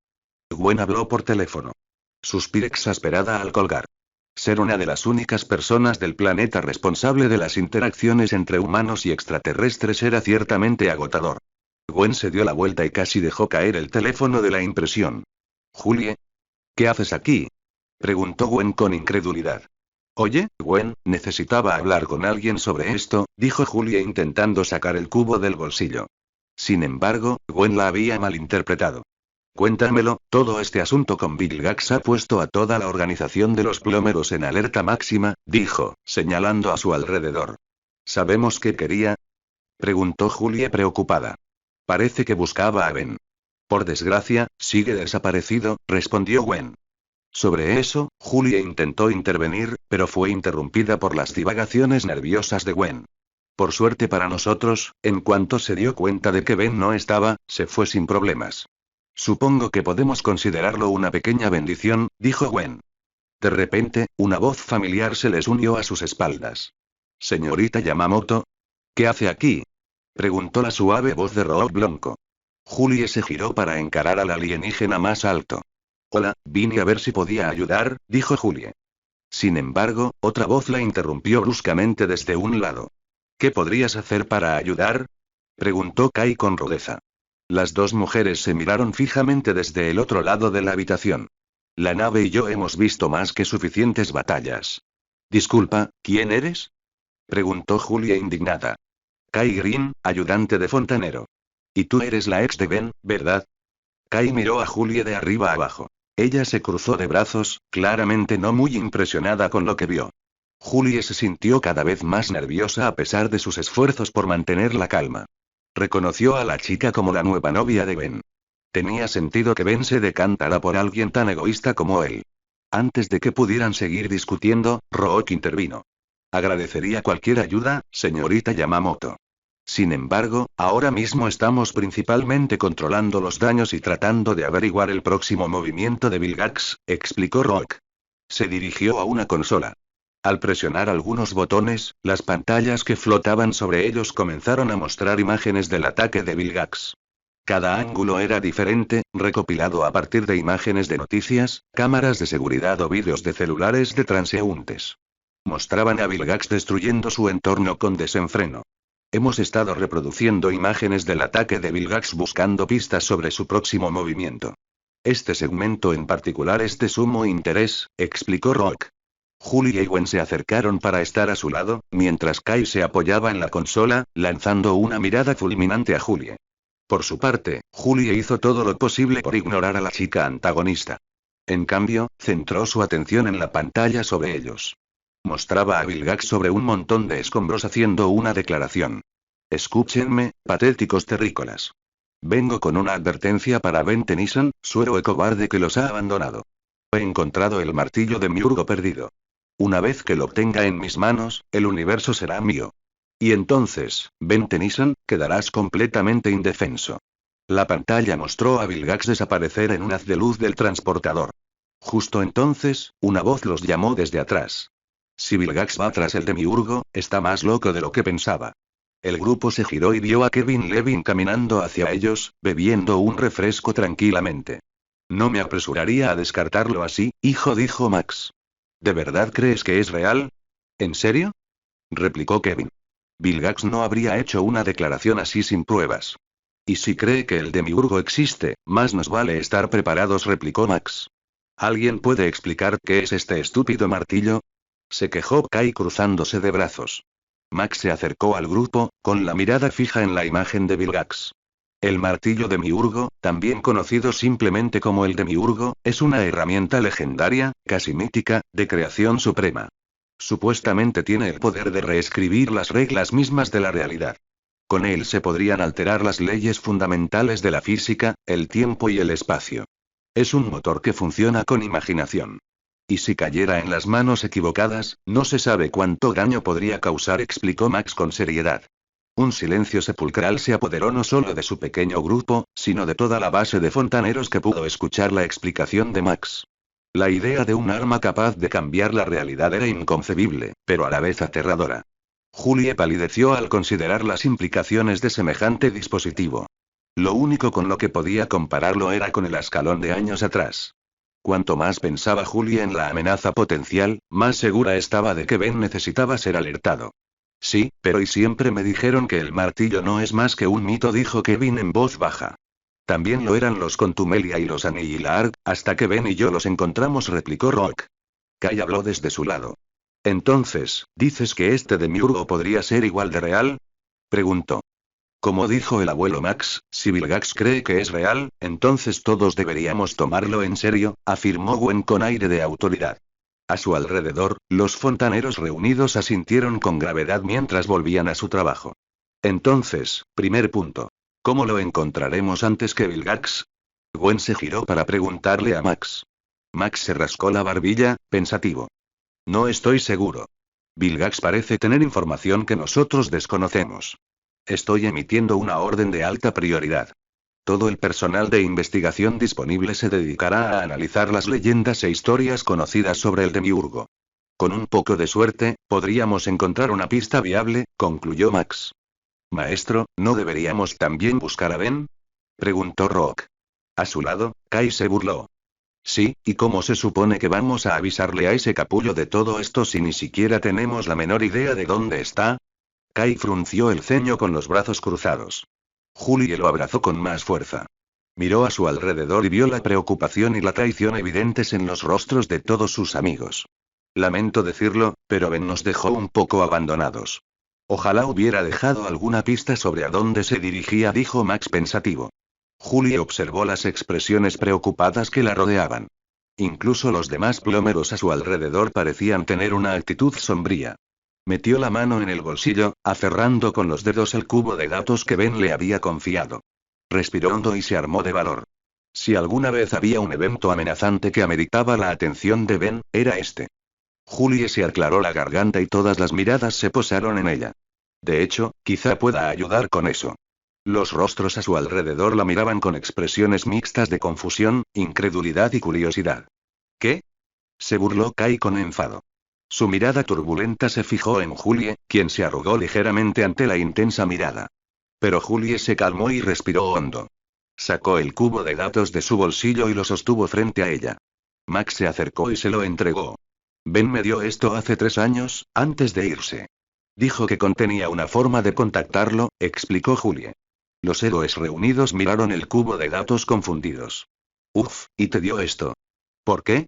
Gwen habló por teléfono. Suspiró exasperada al colgar. Ser una de las únicas personas del planeta responsable de las interacciones entre humanos y extraterrestres era ciertamente agotador. Gwen se dio la vuelta y casi dejó caer el teléfono de la impresión. «Julie, ¿qué haces aquí?», preguntó Gwen con incredulidad. «Oye, Gwen, necesitaba hablar con alguien sobre esto», dijo Julie intentando sacar el cubo del bolsillo. Sin embargo, Gwen la había malinterpretado. «Cuéntamelo, todo este asunto con Bill Gax ha puesto a toda la organización de los plómeros en alerta máxima», dijo, señalando a su alrededor. «¿Sabemos qué quería?», preguntó Julie preocupada. «Parece que buscaba a Ben». «Por desgracia, sigue desaparecido», respondió Gwen. Sobre eso, Julie intentó intervenir, pero fue interrumpida por las divagaciones nerviosas de Gwen. Por suerte para nosotros, en cuanto se dio cuenta de que Ben no estaba, se fue sin problemas. «Supongo que podemos considerarlo una pequeña bendición», dijo Gwen. De repente, una voz familiar se les unió a sus espaldas. «Señorita Yamamoto. ¿Qué hace aquí?», preguntó la suave voz de Rob Blanco. Julie se giró para encarar al alienígena más alto. «Hola, vine a ver si podía ayudar», dijo Julie. Sin embargo, otra voz la interrumpió bruscamente desde un lado. «¿Qué podrías hacer para ayudar?», preguntó Kai con rudeza. Las dos mujeres se miraron fijamente desde el otro lado de la habitación. «La nave y yo hemos visto más que suficientes batallas». «Disculpa, ¿quién eres?», preguntó Julie indignada. «Kai Green, ayudante de fontanero». «Y tú eres la ex de Ben, ¿verdad?». Kai miró a Julie de arriba abajo. Ella se cruzó de brazos, claramente no muy impresionada con lo que vio. Julie se sintió cada vez más nerviosa a pesar de sus esfuerzos por mantener la calma. Reconoció a la chica como la nueva novia de Ben. Tenía sentido que Ben se decantara por alguien tan egoísta como él. Antes de que pudieran seguir discutiendo, Rook intervino. Agradecería cualquier ayuda, señorita Yamamoto. Sin embargo, ahora mismo estamos principalmente controlando los daños y tratando de averiguar el próximo movimiento de Vilgax, explicó Rook. Se dirigió a una consola. Al presionar algunos botones, las pantallas que flotaban sobre ellos comenzaron a mostrar imágenes del ataque de Vilgax. Cada ángulo era diferente, recopilado a partir de imágenes de noticias, cámaras de seguridad o vídeos de celulares de transeúntes. Mostraban a Vilgax destruyendo su entorno con desenfreno. Hemos estado reproduciendo imágenes del ataque de Vilgax buscando pistas sobre su próximo movimiento. Este segmento en particular es de sumo interés, explicó Rook. Julie y Gwen se acercaron para estar a su lado, mientras Kai se apoyaba en la consola, lanzando una mirada fulminante a Julie. Por su parte, Julie hizo todo lo posible por ignorar a la chica antagonista. En cambio, centró su atención en la pantalla sobre ellos. Mostraba a Vilgax sobre un montón de escombros haciendo una declaración. Escúchenme, patéticos terrícolas. Vengo con una advertencia para Ben Tennyson, su héroe cobarde que los ha abandonado. He encontrado el martillo de Miurgo perdido. Una vez que lo obtenga en mis manos, el universo será mío. Y entonces, Ben Tennyson, quedarás completamente indefenso. La pantalla mostró a Vilgax desaparecer en un haz de luz del transportador. Justo entonces, una voz los llamó desde atrás. Si Vilgax va tras el demiurgo, está más loco de lo que pensaba. El grupo se giró y vio a Kevin Levin caminando hacia ellos, bebiendo un refresco tranquilamente. No me apresuraría a descartarlo así, hijo, dijo Max. ¿De verdad crees que es real? ¿En serio? Replicó Kevin. Vilgax no habría hecho una declaración así sin pruebas. Y si cree que el demiurgo existe, más nos vale estar preparados, replicó Max. ¿Alguien puede explicar qué es este estúpido martillo? Se quejó Kai cruzándose de brazos. Max se acercó al grupo, con la mirada fija en la imagen de Vilgax. El martillo demiurgo, también conocido simplemente como el demiurgo, es una herramienta legendaria, casi mítica, de creación suprema. Supuestamente tiene el poder de reescribir las reglas mismas de la realidad. Con él se podrían alterar las leyes fundamentales de la física, el tiempo y el espacio. Es un motor que funciona con imaginación. Y si cayera en las manos equivocadas, no se sabe cuánto daño podría causar, explicó Max con seriedad. Un silencio sepulcral se apoderó no solo de su pequeño grupo, sino de toda la base de fontaneros que pudo escuchar la explicación de Max. La idea de un arma capaz de cambiar la realidad era inconcebible, pero a la vez aterradora. Julie palideció al considerar las implicaciones de semejante dispositivo. Lo único con lo que podía compararlo era con el Ascalón de años atrás. Cuanto más pensaba Julie en la amenaza potencial, más segura estaba de que Ben necesitaba ser alertado. Sí, pero y siempre me dijeron que el martillo no es más que un mito, dijo Kevin en voz baja. También lo eran los Contumelia y los Annihilar, hasta que Ben y yo los encontramos, replicó Rook. Kai habló desde su lado. Entonces, ¿dices que este demiurgo podría ser igual de real? Preguntó. Como dijo el abuelo Max, si Vilgax cree que es real, entonces todos deberíamos tomarlo en serio, afirmó Gwen con aire de autoridad. A su alrededor, los fontaneros reunidos asintieron con gravedad mientras volvían a su trabajo. Entonces, primer punto. ¿Cómo lo encontraremos antes que Vilgax? Gwen se giró para preguntarle a Max. Max se rascó la barbilla, pensativo. No estoy seguro. Vilgax parece tener información que nosotros desconocemos. Estoy emitiendo una orden de alta prioridad. Todo el personal de investigación disponible se dedicará a analizar las leyendas e historias conocidas sobre el demiurgo. Con un poco de suerte, podríamos encontrar una pista viable, concluyó Max. Maestro, ¿no deberíamos también buscar a Ben? Preguntó Rook. A su lado, Kai se burló. Sí, ¿y cómo se supone que vamos a avisarle a ese capullo de todo esto si ni siquiera tenemos la menor idea de dónde está? Kai frunció el ceño con los brazos cruzados. Julie lo abrazó con más fuerza. Miró a su alrededor y vio la preocupación y la traición evidentes en los rostros de todos sus amigos. Lamento decirlo, pero Ben nos dejó un poco abandonados. Ojalá hubiera dejado alguna pista sobre a dónde se dirigía, dijo Max pensativo. Julie observó las expresiones preocupadas que la rodeaban. Incluso los demás plomeros a su alrededor parecían tener una actitud sombría. Metió la mano en el bolsillo, aferrando con los dedos el cubo de datos que Ben le había confiado. Respiró hondo y se armó de valor. Si alguna vez había un evento amenazante que ameritaba la atención de Ben, era este. Julie se aclaró la garganta y todas las miradas se posaron en ella. De hecho, quizá pueda ayudar con eso. Los rostros a su alrededor la miraban con expresiones mixtas de confusión, incredulidad y curiosidad. ¿Qué? Se burló Kai con enfado. Su mirada turbulenta se fijó en Julie, quien se arrugó ligeramente ante la intensa mirada. Pero Julie se calmó y respiró hondo. Sacó el cubo de datos de su bolsillo y lo sostuvo frente a ella. Max se acercó y se lo entregó. Ben me dio esto hace 3 años, antes de irse. Dijo que contenía una forma de contactarlo, explicó Julie. Los héroes reunidos miraron el cubo de datos confundidos. Uf, ¿y te dio esto? ¿Por qué?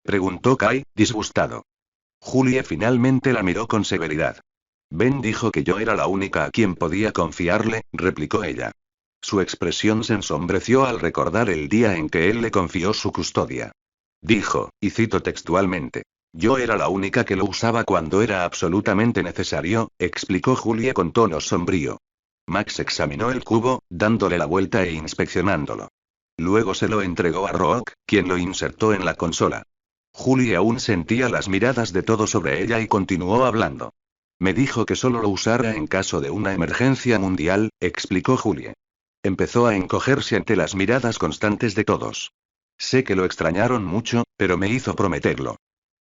Preguntó Kai, disgustado. Julie finalmente la miró con severidad. Ben dijo que yo era la única a quien podía confiarle, replicó ella. Su expresión se ensombreció al recordar el día en que él le confió su custodia. Dijo, y cito textualmente. Yo era la única que lo usaba cuando era absolutamente necesario, explicó Julie con tono sombrío. Max examinó el cubo, dándole la vuelta e inspeccionándolo. Luego se lo entregó a Rook, quien lo insertó en la consola. Julie aún sentía las miradas de todos sobre ella y continuó hablando. Me dijo que solo lo usara en caso de una emergencia mundial, explicó Julie. Empezó a encogerse ante las miradas constantes de todos. Sé que lo extrañaron mucho, pero me hizo prometerlo.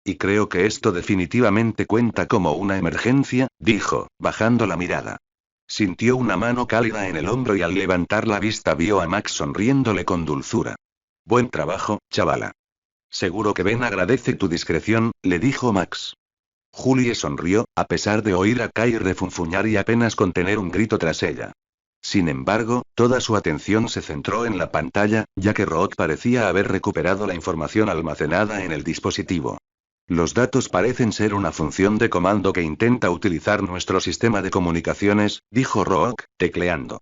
Y creo que esto definitivamente cuenta como una emergencia, dijo, bajando la mirada. Sintió una mano cálida en el hombro y al levantar la vista vio a Max sonriéndole con dulzura. Buen trabajo, chavala. Seguro que Ben agradece tu discreción, le dijo Max. Julie sonrió, a pesar de oír a Kai refunfuñar y apenas contener un grito tras ella. Sin embargo, toda su atención se centró en la pantalla, ya que Rook parecía haber recuperado la información almacenada en el dispositivo. Los datos parecen ser una función de comando que intenta utilizar nuestro sistema de comunicaciones, dijo Rook, tecleando.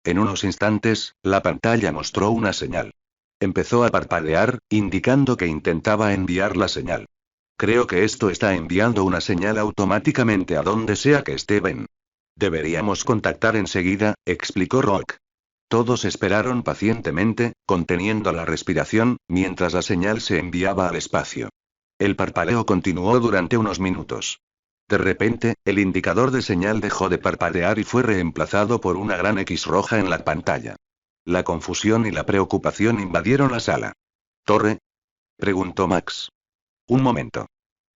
En unos instantes, la pantalla mostró una señal. Empezó a parpadear, indicando que intentaba enviar la señal. Creo que esto está enviando una señal automáticamente a donde sea que esté Ben. Deberíamos contactar enseguida, explicó Rook. Todos esperaron pacientemente, conteniendo la respiración, mientras la señal se enviaba al espacio. El parpadeo continuó durante unos minutos. De repente, el indicador de señal dejó de parpadear y fue reemplazado por una gran X roja en la pantalla. La confusión y la preocupación invadieron la sala. ¿Torre? Preguntó Max. Un momento.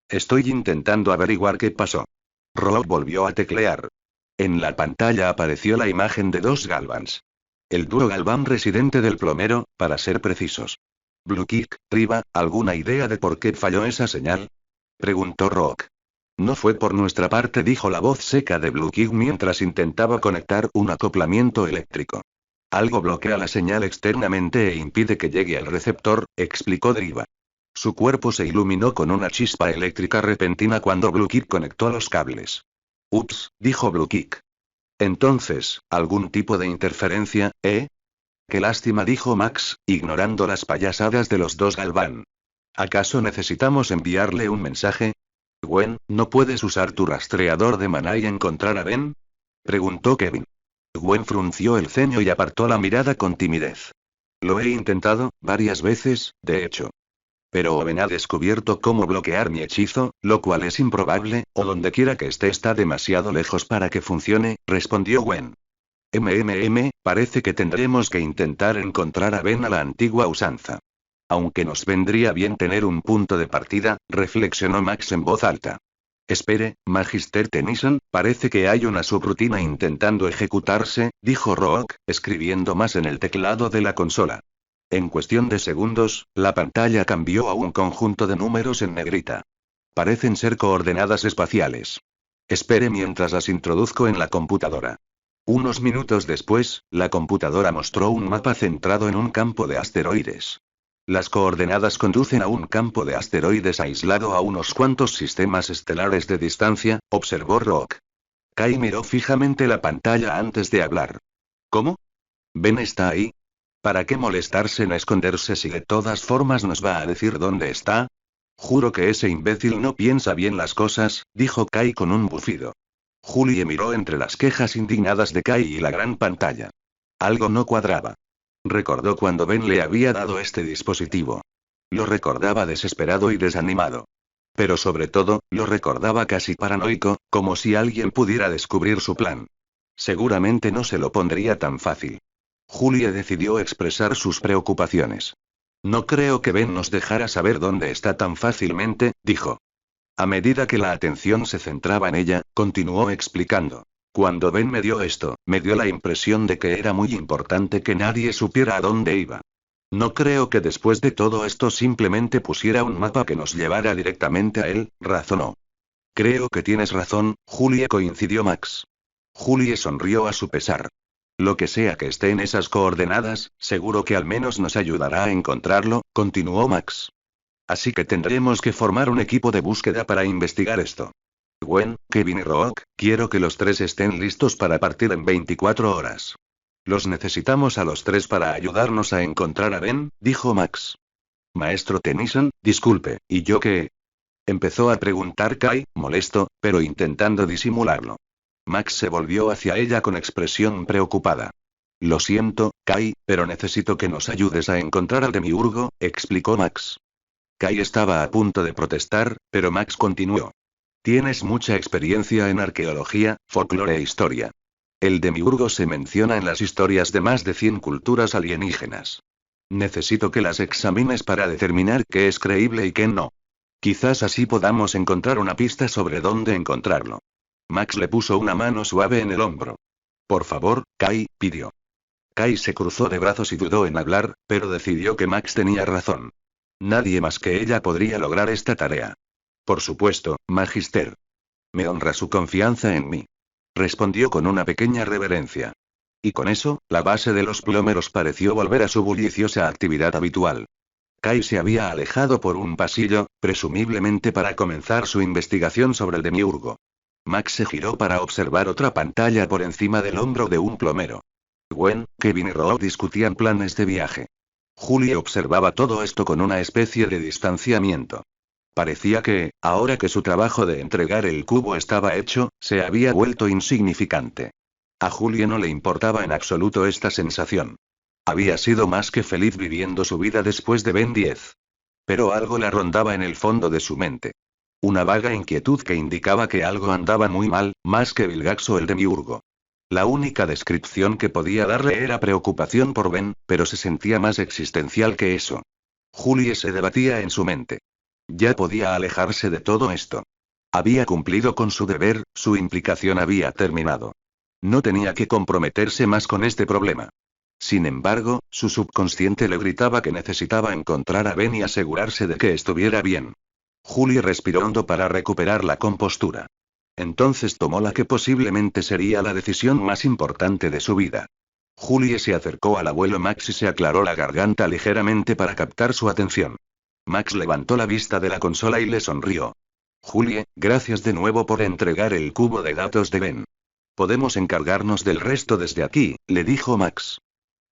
Estoy intentando averiguar qué pasó. Rook volvió a teclear. En la pantalla apareció la imagen de 2 Galvans. El dúo Galvan residente del plomero, para ser precisos. Blue Kick, Riva, ¿alguna idea de por qué falló esa señal? Preguntó Rook. No fue por nuestra parte, dijo la voz seca de Blue Kick mientras intentaba conectar un acoplamiento eléctrico. Algo bloquea la señal externamente e impide que llegue al receptor, explicó Driva. Su cuerpo se iluminó con una chispa eléctrica repentina cuando Blue Kick conectó los cables. Ups, dijo Blue Kick. Entonces, ¿algún tipo de interferencia, eh? Qué lástima, dijo Max, ignorando las payasadas de los 2 Galvan. ¿Acaso necesitamos enviarle un mensaje? Gwen, ¿no puedes usar tu rastreador de maná y encontrar a Ben? Preguntó Kevin. Gwen frunció el ceño y apartó la mirada con timidez. Lo he intentado, varias veces, de hecho. Pero Owen ha descubierto cómo bloquear mi hechizo, lo cual es improbable, o donde quiera que esté está demasiado lejos para que funcione, respondió Gwen. Parece que tendremos que intentar encontrar a Ben a la antigua usanza. Aunque nos vendría bien tener un punto de partida, reflexionó Max en voz alta. Espere, Magister Tennyson, parece que hay una subrutina intentando ejecutarse, dijo Rook, escribiendo más en el teclado de la consola. En cuestión de segundos, la pantalla cambió a un conjunto de números en negrita. Parecen ser coordenadas espaciales. Espere mientras las introduzco en la computadora. Unos minutos después, la computadora mostró un mapa centrado en un campo de asteroides. Las coordenadas conducen a un campo de asteroides aislado a unos cuantos sistemas estelares de distancia, observó Rook. Kai miró fijamente la pantalla antes de hablar. ¿Cómo? ¿Ben está ahí? ¿Para qué molestarse en esconderse si de todas formas nos va a decir dónde está? Juro que ese imbécil no piensa bien las cosas, dijo Kai con un bufido. Julie miró entre las quejas indignadas de Kai y la gran pantalla. Algo no cuadraba. Recordó cuando Ben le había dado este dispositivo. Lo recordaba desesperado y desanimado. Pero sobre todo, lo recordaba casi paranoico, como si alguien pudiera descubrir su plan. Seguramente no se lo pondría tan fácil. Julie decidió expresar sus preocupaciones. No creo que Ben nos dejara saber dónde está tan fácilmente, dijo. A medida que la atención se centraba en ella, continuó explicando. Cuando Ben me dio esto, me dio la impresión de que era muy importante que nadie supiera a dónde iba. No creo que después de todo esto simplemente pusiera un mapa que nos llevara directamente a él, razonó. Creo que tienes razón, Julie, coincidió Max. Julie sonrió a su pesar. Lo que sea que esté en esas coordenadas, seguro que al menos nos ayudará a encontrarlo, continuó Max. Así que tendremos que formar un equipo de búsqueda para investigar esto. Gwen, Kevin y Rook, quiero que los tres estén listos para partir en 24 horas. Los necesitamos a los tres para ayudarnos a encontrar a Ben, dijo Max. Maestro Tennyson, disculpe, ¿y yo qué? Empezó a preguntar Kai, molesto, pero intentando disimularlo. Max se volvió hacia ella con expresión preocupada. Lo siento, Kai, pero necesito que nos ayudes a encontrar al demiurgo, explicó Max. Kai estaba a punto de protestar, pero Max continuó. Tienes mucha experiencia en arqueología, folclore e historia. El demiurgo se menciona en las historias de más de 100 culturas alienígenas. Necesito que las examines para determinar qué es creíble y qué no. Quizás así podamos encontrar una pista sobre dónde encontrarlo. Max le puso una mano suave en el hombro. Por favor, Kai, pidió. Kai se cruzó de brazos y dudó en hablar, pero decidió que Max tenía razón. Nadie más que ella podría lograr esta tarea. Por supuesto, Magister. Me honra su confianza en mí. Respondió con una pequeña reverencia. Y con eso, la base de los plómeros pareció volver a su bulliciosa actividad habitual. Kai se había alejado por un pasillo, presumiblemente para comenzar su investigación sobre el demiurgo. Max se giró para observar otra pantalla por encima del hombro de un plomero. Gwen, Kevin y Rob discutían planes de viaje. Julie observaba todo esto con una especie de distanciamiento. Parecía que, ahora que su trabajo de entregar el cubo estaba hecho, se había vuelto insignificante. A Julie no le importaba en absoluto esta sensación. Había sido más que feliz viviendo su vida después de Ben 10. Pero algo la rondaba en el fondo de su mente. Una vaga inquietud que indicaba que algo andaba muy mal, más que Vilgax o el demiurgo. La única descripción que podía darle era preocupación por Ben, pero se sentía más existencial que eso. Julie se debatía en su mente. Ya podía alejarse de todo esto. Había cumplido con su deber, su implicación había terminado. No tenía que comprometerse más con este problema. Sin embargo, su subconsciente le gritaba que necesitaba encontrar a Ben y asegurarse de que estuviera bien. Julie respiró hondo para recuperar la compostura. Entonces tomó la que posiblemente sería la decisión más importante de su vida. Julie se acercó al abuelo Max y se aclaró la garganta ligeramente para captar su atención. Max levantó la vista de la consola y le sonrió. Julie, gracias de nuevo por entregar el cubo de datos de Ben. Podemos encargarnos del resto desde aquí, le dijo Max.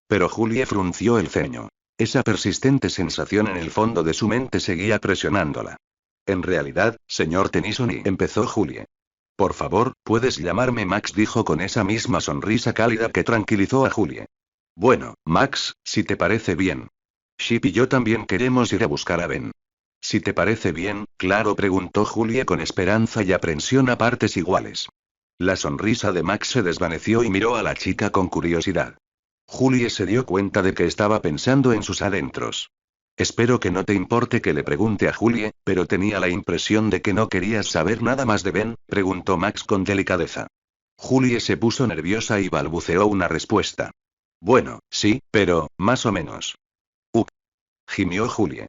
Pero Julie frunció el ceño. Esa persistente sensación en el fondo de su mente seguía presionándola. En realidad, señor Tennyson, empezó Julie. Por favor, puedes llamarme Max, dijo con esa misma sonrisa cálida que tranquilizó a Julie. Bueno, Max, si te parece bien. Chip y yo también queremos ir a buscar a Ben. Si te parece bien, claro, preguntó Julie con esperanza y aprensión a partes iguales. La sonrisa de Max se desvaneció y miró a la chica con curiosidad. Julie se dio cuenta de que estaba pensando en sus adentros. Espero que no te importe que le pregunte a Julie, pero tenía la impresión de que no querías saber nada más de Ben, preguntó Max con delicadeza. Julie se puso nerviosa y balbuceó una respuesta. Bueno, sí, pero, más o menos. Gimió Julie.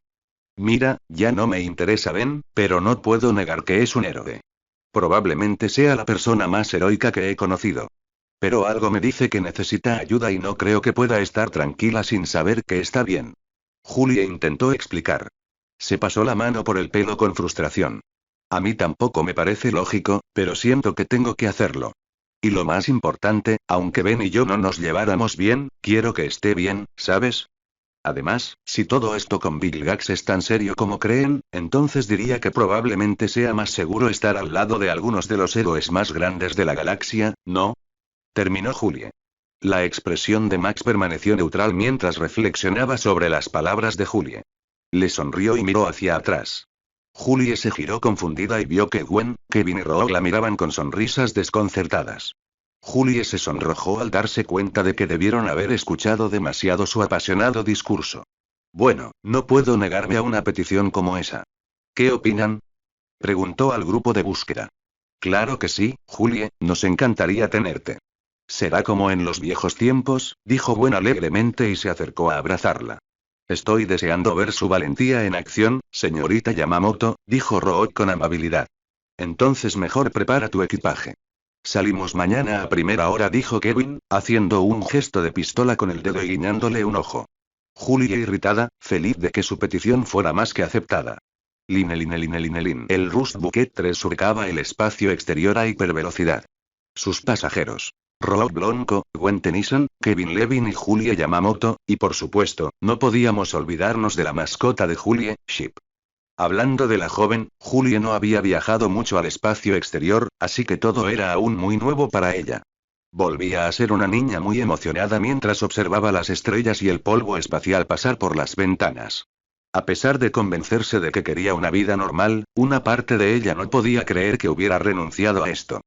Mira, ya no me interesa Ben, pero no puedo negar que es un héroe. Probablemente sea la persona más heroica que he conocido. Pero algo me dice que necesita ayuda y no creo que pueda estar tranquila sin saber que está bien. Julie intentó explicar. Se pasó la mano por el pelo con frustración. A mí tampoco me parece lógico, pero siento que tengo que hacerlo. Y lo más importante, aunque Ben y yo no nos lleváramos bien, quiero que esté bien, ¿sabes? Además, si todo esto con Bill Gates es tan serio como creen, entonces diría que probablemente sea más seguro estar al lado de algunos de los héroes más grandes de la galaxia, ¿no? Terminó Julie. La expresión de Max permaneció neutral mientras reflexionaba sobre las palabras de Julie. Le sonrió y miró hacia atrás. Julie se giró confundida y vio que Gwen, Kevin y Rogue la miraban con sonrisas desconcertadas. Julie se sonrojó al darse cuenta de que debieron haber escuchado demasiado su apasionado discurso. Bueno, no puedo negarme a una petición como esa. ¿Qué opinan? Preguntó al grupo de búsqueda. Claro que sí, Julie, nos encantaría tenerte. Será como en los viejos tiempos, dijo Gwen alegremente y se acercó a abrazarla. Estoy deseando ver su valentía en acción, señorita Yamamoto, dijo Rogue con amabilidad. Entonces mejor prepara tu equipaje. Salimos mañana a primera hora, dijo Kevin, haciendo un gesto de pistola con el dedo y guiñándole un ojo. Julie irritada, feliz de que su petición fuera más que aceptada. Line. El Rust Bucket 3 surcaba el espacio exterior a hipervelocidad. Sus pasajeros. Rogue Blanco, Gwen Tennyson, Kevin Levin y Julie Yamamoto, y por supuesto, no podíamos olvidarnos de la mascota de Julie, Chip. Hablando de la joven, Julie no había viajado mucho al espacio exterior, así que todo era aún muy nuevo para ella. Volvía a ser una niña muy emocionada mientras observaba las estrellas y el polvo espacial pasar por las ventanas. A pesar de convencerse de que quería una vida normal, una parte de ella no podía creer que hubiera renunciado a esto.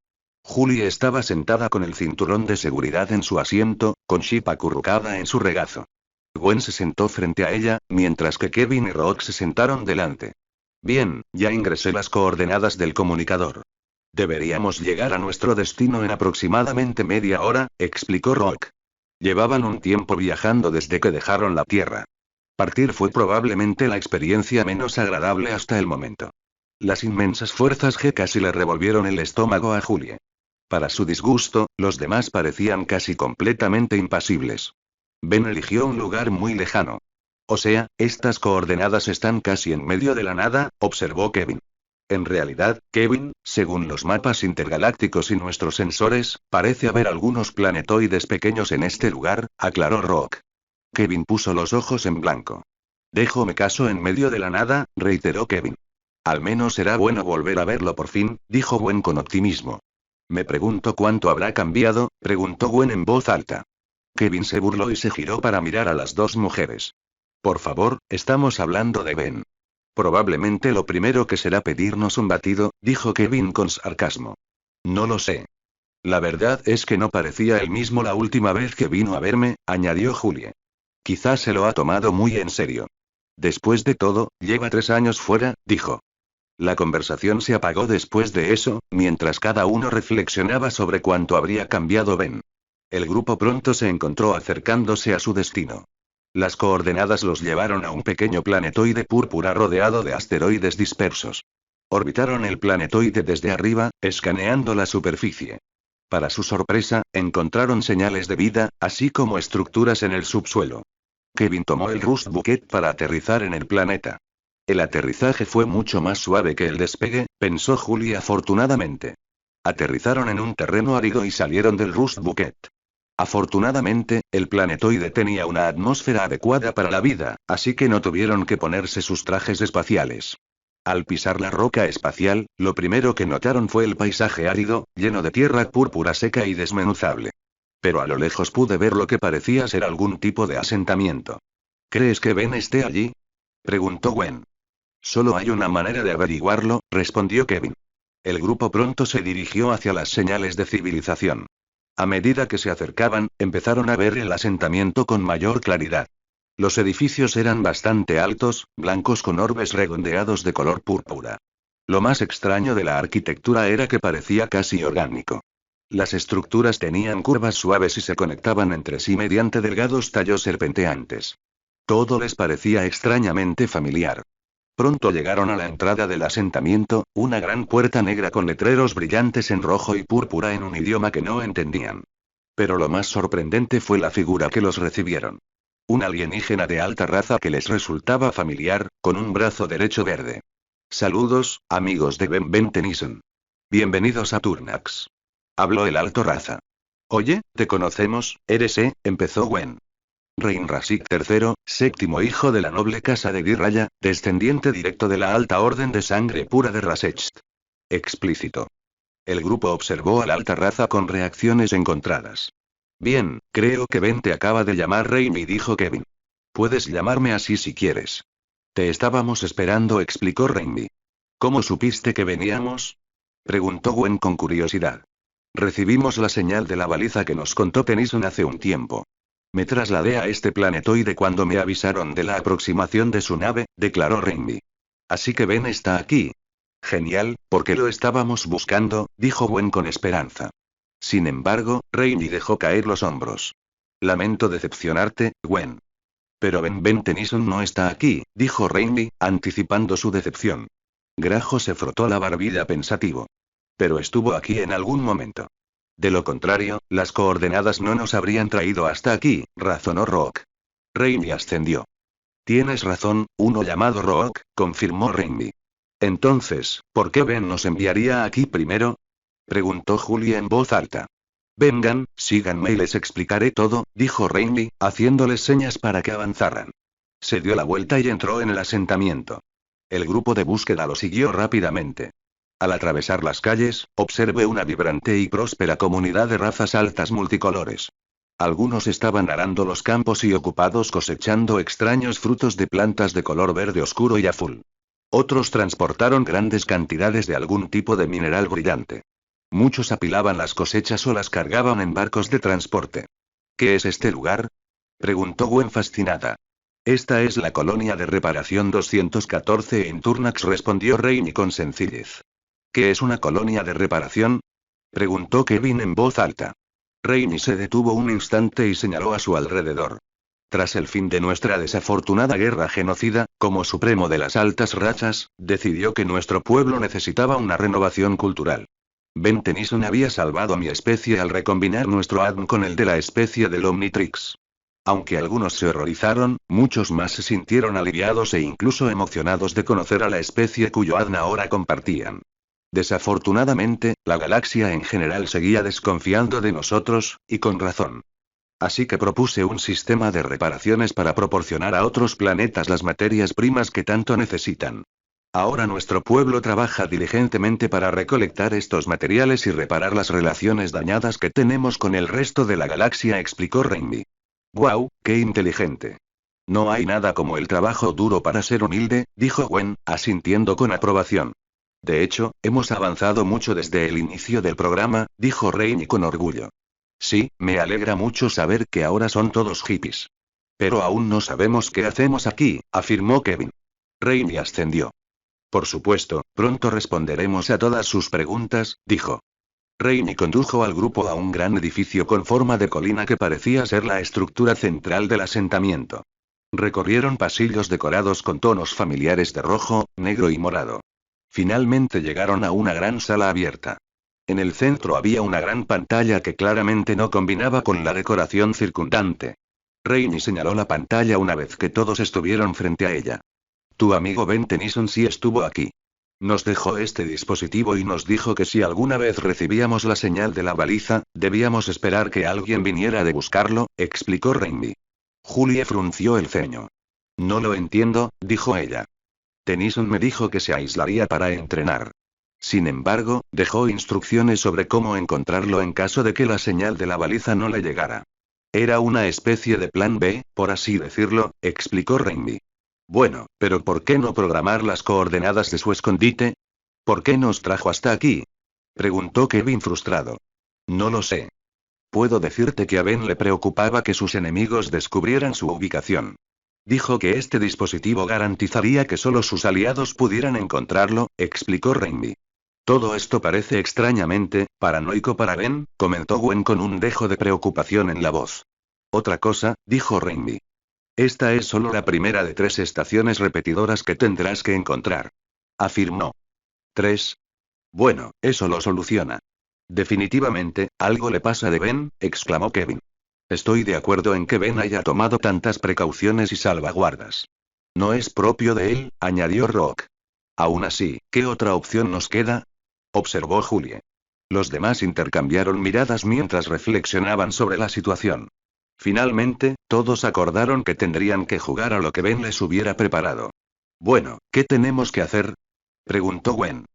Julie estaba sentada con el cinturón de seguridad en su asiento, con Chip acurrucada en su regazo. Gwen se sentó frente a ella, mientras que Kevin y Rogue se sentaron delante. Bien, ya ingresé las coordenadas del comunicador. Deberíamos llegar a nuestro destino en aproximadamente media hora, explicó Rogue. Llevaban un tiempo viajando desde que dejaron la Tierra. Partir fue probablemente la experiencia menos agradable hasta el momento. Las inmensas fuerzas G casi le revolvieron el estómago a Julie. Para su disgusto, los demás parecían casi completamente impasibles. Ben eligió un lugar muy lejano. O sea, estas coordenadas están casi en medio de la nada, observó Kevin. En realidad, Kevin, según los mapas intergalácticos y nuestros sensores, parece haber algunos planetoides pequeños en este lugar, aclaró Rogue. Kevin puso los ojos en blanco. Déjame caso en medio de la nada, reiteró Kevin. Al menos será bueno volver a verlo por fin, dijo Gwen con optimismo. Me pregunto cuánto habrá cambiado, preguntó Gwen en voz alta. Kevin se burló y se giró para mirar a las dos mujeres. Por favor, estamos hablando de Ben. Probablemente lo primero que será pedirnos un batido, dijo Kevin con sarcasmo. No lo sé. La verdad es que no parecía el mismo la última vez que vino a verme, añadió Julie. Quizás se lo ha tomado muy en serio. Después de todo, lleva 3 años fuera, dijo. La conversación se apagó después de eso, mientras cada uno reflexionaba sobre cuánto habría cambiado Ben. El grupo pronto se encontró acercándose a su destino. Las coordenadas los llevaron a un pequeño planetoide púrpura rodeado de asteroides dispersos. Orbitaron el planetoide desde arriba, escaneando la superficie. Para su sorpresa, encontraron señales de vida, así como estructuras en el subsuelo. Kevin tomó el Rust Bucket para aterrizar en el planeta. El aterrizaje fue mucho más suave que el despegue, pensó Julie afortunadamente. Aterrizaron en un terreno árido y salieron del Rust Bucket. Afortunadamente, el planetoide tenía una atmósfera adecuada para la vida, así que no tuvieron que ponerse sus trajes espaciales. Al pisar la roca espacial, lo primero que notaron fue el paisaje árido, lleno de tierra púrpura seca y desmenuzable. Pero a lo lejos pude ver lo que parecía ser algún tipo de asentamiento. ¿Crees que Ben esté allí?, preguntó Gwen. Solo hay una manera de averiguarlo, respondió Kevin. El grupo pronto se dirigió hacia las señales de civilización. A medida que se acercaban, empezaron a ver el asentamiento con mayor claridad. Los edificios eran bastante altos, blancos con orbes redondeados de color púrpura. Lo más extraño de la arquitectura era que parecía casi orgánico. Las estructuras tenían curvas suaves y se conectaban entre sí mediante delgados tallos serpenteantes. Todo les parecía extrañamente familiar. Pronto llegaron a la entrada del asentamiento, una gran puerta negra con letreros brillantes en rojo y púrpura en un idioma que no entendían. Pero lo más sorprendente fue la figura que los recibieron. Un alienígena de alta raza que les resultaba familiar, con un brazo derecho verde. Saludos, amigos de Ben Tennyson. Bienvenidos a Turnax. Habló el alto raza. Oye, ¿te conocemos? ¿Eres empezó Gwen. Reinrasik III, séptimo hijo de la noble casa de Dirraya, descendiente directo de la alta orden de sangre pura de Rasecht. Explícito. El grupo observó a la alta raza con reacciones encontradas. Bien, creo que Ben te acaba de llamar Raimi, dijo Kevin. Puedes llamarme así si quieres. Te estábamos esperando, explicó Raimi. ¿Cómo supiste que veníamos? Preguntó Gwen con curiosidad. Recibimos la señal de la baliza que nos contó Tennyson hace un tiempo. Me trasladé a este planetoide cuando me avisaron de la aproximación de su nave, declaró Raimi. Así que Ben está aquí. Genial, porque lo estábamos buscando, dijo Gwen con esperanza. Sin embargo, Raimi dejó caer los hombros. Lamento decepcionarte, Gwen. Pero Ben Tennyson no está aquí, dijo Raimi, anticipando su decepción. Grajo se frotó la barbilla pensativo. Pero estuvo aquí en algún momento. De lo contrario, las coordenadas no nos habrían traído hasta aquí, razonó Rook. Raimi ascendió. Tienes razón, uno llamado Rook, confirmó Raimi. Entonces, ¿por qué Ben nos enviaría aquí primero? Preguntó Julie en voz alta. Vengan, síganme y les explicaré todo, dijo Raimi, haciéndoles señas para que avanzaran. Se dio la vuelta y entró en el asentamiento. El grupo de búsqueda lo siguió rápidamente. Al atravesar las calles, observé una vibrante y próspera comunidad de razas altas multicolores. Algunos estaban arando los campos y ocupados cosechando extraños frutos de plantas de color verde oscuro y azul. Otros transportaron grandes cantidades de algún tipo de mineral brillante. Muchos apilaban las cosechas o las cargaban en barcos de transporte. ¿Qué es este lugar? Preguntó Gwen fascinada. Esta es la colonia de reparación 214 en Turnax, respondió Raimi con sencillez. ¿Qué es una colonia de reparación? Preguntó Kevin en voz alta. Raimi se detuvo un instante y señaló a su alrededor. Tras el fin de nuestra desafortunada guerra genocida, como supremo de las altas rachas, decidió que nuestro pueblo necesitaba una renovación cultural. Ben Tennyson había salvado a mi especie al recombinar nuestro ADN con el de la especie del Omnitrix. Aunque algunos se horrorizaron, muchos más se sintieron aliviados e incluso emocionados de conocer a la especie cuyo ADN ahora compartían. Desafortunadamente, la galaxia en general seguía desconfiando de nosotros, y con razón. Así que propuse un sistema de reparaciones para proporcionar a otros planetas las materias primas que tanto necesitan. Ahora nuestro pueblo trabaja diligentemente para recolectar estos materiales y reparar las relaciones dañadas que tenemos con el resto de la galaxia, explicó Raimi. ¡Guau, qué inteligente! No hay nada como el trabajo duro para ser humilde, dijo Gwen, asintiendo con aprobación. De hecho, hemos avanzado mucho desde el inicio del programa, dijo Raimi con orgullo. Sí, me alegra mucho saber que ahora son todos hippies. Pero aún no sabemos qué hacemos aquí, afirmó Kevin. Raimi ascendió. Por supuesto, pronto responderemos a todas sus preguntas, dijo. Raimi condujo al grupo a un gran edificio con forma de colina que parecía ser la estructura central del asentamiento. Recorrieron pasillos decorados con tonos familiares de rojo, negro y morado. Finalmente llegaron a una gran sala abierta. En el centro había una gran pantalla que claramente no combinaba con la decoración circundante. Raimi señaló la pantalla una vez que todos estuvieron frente a ella. Tu amigo Ben Tennyson sí estuvo aquí. Nos dejó este dispositivo y nos dijo que si alguna vez recibíamos la señal de la baliza, debíamos esperar que alguien viniera de buscarlo, explicó Raimi. Julie frunció el ceño. No lo entiendo, dijo ella. Tennyson me dijo que se aislaría para entrenar. Sin embargo, dejó instrucciones sobre cómo encontrarlo en caso de que la señal de la baliza no le llegara. Era una especie de plan B, por así decirlo, explicó Raimi. Bueno, pero ¿por qué no programar las coordenadas de su escondite? ¿Por qué nos trajo hasta aquí? Preguntó Kevin frustrado. No lo sé. Puedo decirte que a Ben le preocupaba que sus enemigos descubrieran su ubicación. Dijo que este dispositivo garantizaría que solo sus aliados pudieran encontrarlo, explicó Raimi. Todo esto parece extrañamente paranoico para Ben, comentó Gwen con un dejo de preocupación en la voz. Otra cosa, dijo Raimi. Esta es solo la primera de 3 estaciones repetidoras que tendrás que encontrar. Afirmó. 3. Bueno, eso lo soluciona. Definitivamente, algo le pasa de Ben, exclamó Kevin. Estoy de acuerdo en que Ben haya tomado tantas precauciones y salvaguardas. No es propio de él, añadió Rock. Aún así, ¿qué otra opción nos queda? Observó Julie. Los demás intercambiaron miradas mientras reflexionaban sobre la situación. Finalmente, todos acordaron que tendrían que jugar a lo que Ben les hubiera preparado. Bueno, ¿qué tenemos que hacer?, preguntó Gwen.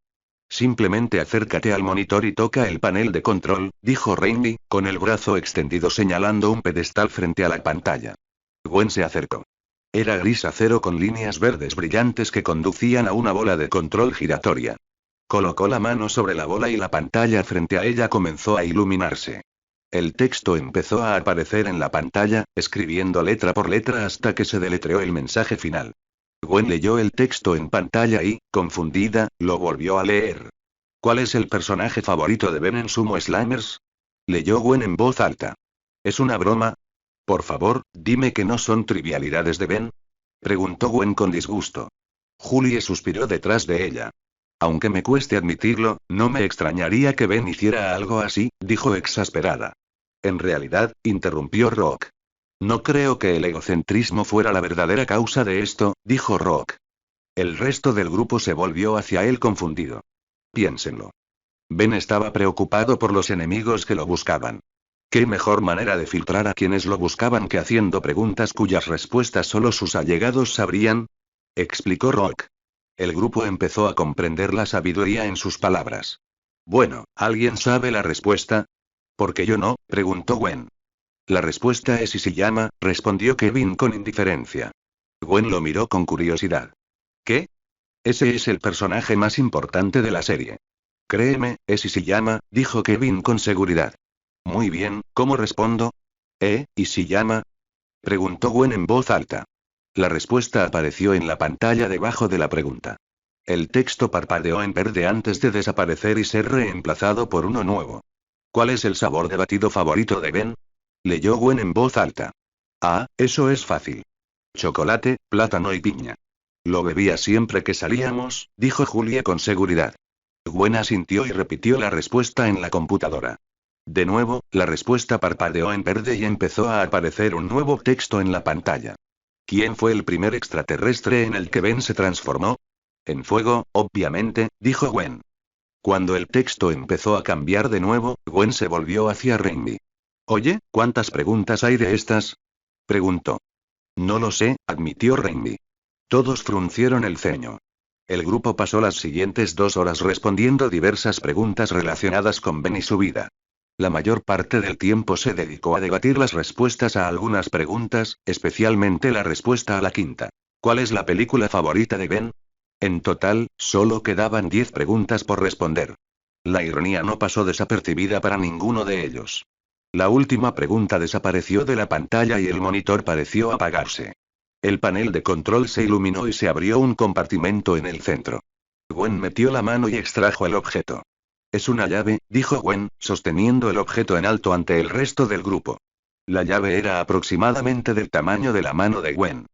Simplemente acércate al monitor y toca el panel de control, dijo Rainby, con el brazo extendido señalando un pedestal frente a la pantalla. Gwen se acercó. Era gris acero con líneas verdes brillantes que conducían a una bola de control giratoria. Colocó la mano sobre la bola y la pantalla frente a ella comenzó a iluminarse. El texto empezó a aparecer en la pantalla, escribiendo letra por letra hasta que se deletreó el mensaje final. Gwen leyó el texto en pantalla y, confundida, lo volvió a leer. ¿Cuál es el personaje favorito de Ben en Sumo Slammers?, leyó Gwen en voz alta. ¿Es una broma? Por favor, dime que no son trivialidades de Ben, preguntó Gwen con disgusto. Julie suspiró detrás de ella. Aunque me cueste admitirlo, no me extrañaría que Ben hiciera algo así, dijo exasperada. En realidad, interrumpió Rock. No creo que el egocentrismo fuera la verdadera causa de esto, dijo Rock. El resto del grupo se volvió hacia él confundido. Piénsenlo. Ben estaba preocupado por los enemigos que lo buscaban. ¿Qué mejor manera de filtrar a quienes lo buscaban que haciendo preguntas cuyas respuestas solo sus allegados sabrían?, explicó Rock. El grupo empezó a comprender la sabiduría en sus palabras. Bueno, ¿alguien sabe la respuesta? ¿Por qué yo no?, preguntó Gwen. La respuesta es Isayama, respondió Kevin con indiferencia. Gwen lo miró con curiosidad. ¿Qué? Ese es el personaje más importante de la serie. Créeme, es Isayama, dijo Kevin con seguridad. Muy bien, ¿cómo respondo? Isayama?, preguntó Gwen en voz alta. La respuesta apareció en la pantalla debajo de la pregunta. El texto parpadeó en verde antes de desaparecer y ser reemplazado por uno nuevo. ¿Cuál es el sabor de batido favorito de Ben?, leyó Gwen en voz alta. Ah, eso es fácil. Chocolate, plátano y piña. Lo bebía siempre que salíamos, dijo Julie con seguridad. Gwen asintió y repitió la respuesta en la computadora. De nuevo, la respuesta parpadeó en verde y empezó a aparecer un nuevo texto en la pantalla. ¿Quién fue el primer extraterrestre en el que Ben se transformó? En fuego, obviamente, dijo Gwen. Cuando el texto empezó a cambiar de nuevo, Gwen se volvió hacia Rainby. Oye, ¿cuántas preguntas hay de estas?, preguntó. No lo sé, admitió Rainby. Todos fruncieron el ceño. El grupo pasó las siguientes 2 horas respondiendo diversas preguntas relacionadas con Ben y su vida. La mayor parte del tiempo se dedicó a debatir las respuestas a algunas preguntas, especialmente la respuesta a la quinta. ¿Cuál es la película favorita de Ben? En total, solo quedaban 10 preguntas por responder. La ironía no pasó desapercibida para ninguno de ellos. La última pregunta desapareció de la pantalla y el monitor pareció apagarse. El panel de control se iluminó y se abrió un compartimento en el centro. Gwen metió la mano y extrajo el objeto. Es una llave, dijo Gwen, sosteniendo el objeto en alto ante el resto del grupo. La llave era aproximadamente del tamaño de la mano de Gwen.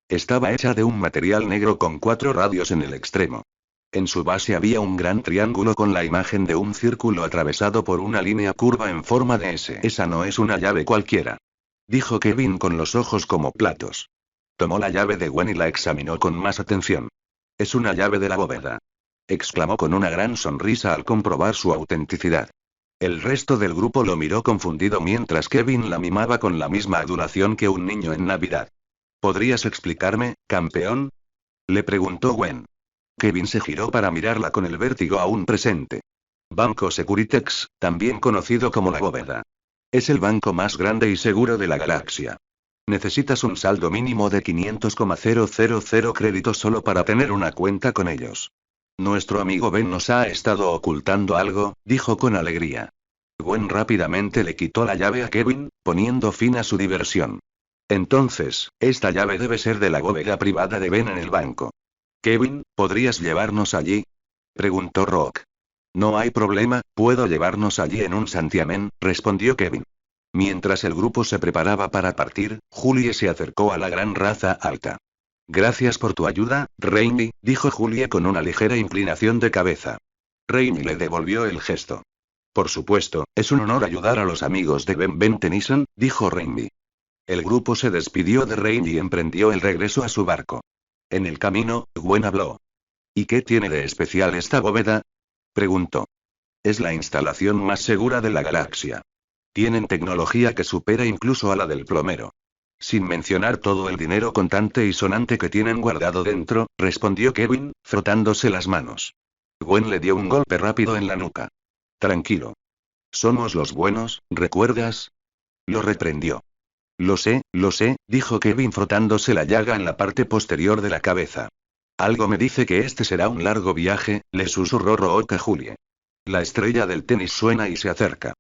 Estaba hecha de un material negro con 4 radios en el extremo. En su base había un gran triángulo con la imagen de un círculo atravesado por una línea curva en forma de S. Esa no es una llave cualquiera, dijo Kevin con los ojos como platos. Tomó la llave de Gwen y la examinó con más atención. Es una llave de la bóveda, exclamó con una gran sonrisa al comprobar su autenticidad. El resto del grupo lo miró confundido mientras Kevin la mimaba con la misma adulación que un niño en Navidad. ¿Podrías explicarme, campeón?, le preguntó Gwen. Kevin se giró para mirarla con el vértigo aún presente. Banco Securitex, también conocido como la bóveda. Es el banco más grande y seguro de la galaxia. Necesitas un saldo mínimo de 500,000 créditos solo para tener una cuenta con ellos. Nuestro amigo Ben nos ha estado ocultando algo, dijo con alegría. Gwen rápidamente le quitó la llave a Kevin, poniendo fin a su diversión. Entonces, esta llave debe ser de la bóveda privada de Ben en el banco. Kevin, ¿podrías llevarnos allí?, preguntó Rock. No hay problema, puedo llevarnos allí en un santiamén, respondió Kevin. Mientras el grupo se preparaba para partir, Julie se acercó a la gran raza alta. Gracias por tu ayuda, Rainby, dijo Julie con una ligera inclinación de cabeza. Rainby le devolvió el gesto. Por supuesto, es un honor ayudar a los amigos de Ben Tennyson, dijo Rainby. El grupo se despidió de Rainby y emprendió el regreso a su barco. En el camino, Gwen habló. ¿Y qué tiene de especial esta bóveda?, preguntó. Es la instalación más segura de la galaxia. Tienen tecnología que supera incluso a la del plomero. Sin mencionar todo el dinero contante y sonante que tienen guardado dentro, respondió Kevin, frotándose las manos. Gwen le dio un golpe rápido en la nuca. Tranquilo. Somos los buenos, ¿recuerdas? Lo reprendió. Lo sé, dijo Kevin frotándose la llaga en la parte posterior de la cabeza. Algo me dice que este será un largo viaje, le susurró Rook a Julie. La estrella del tenis suena y se acerca.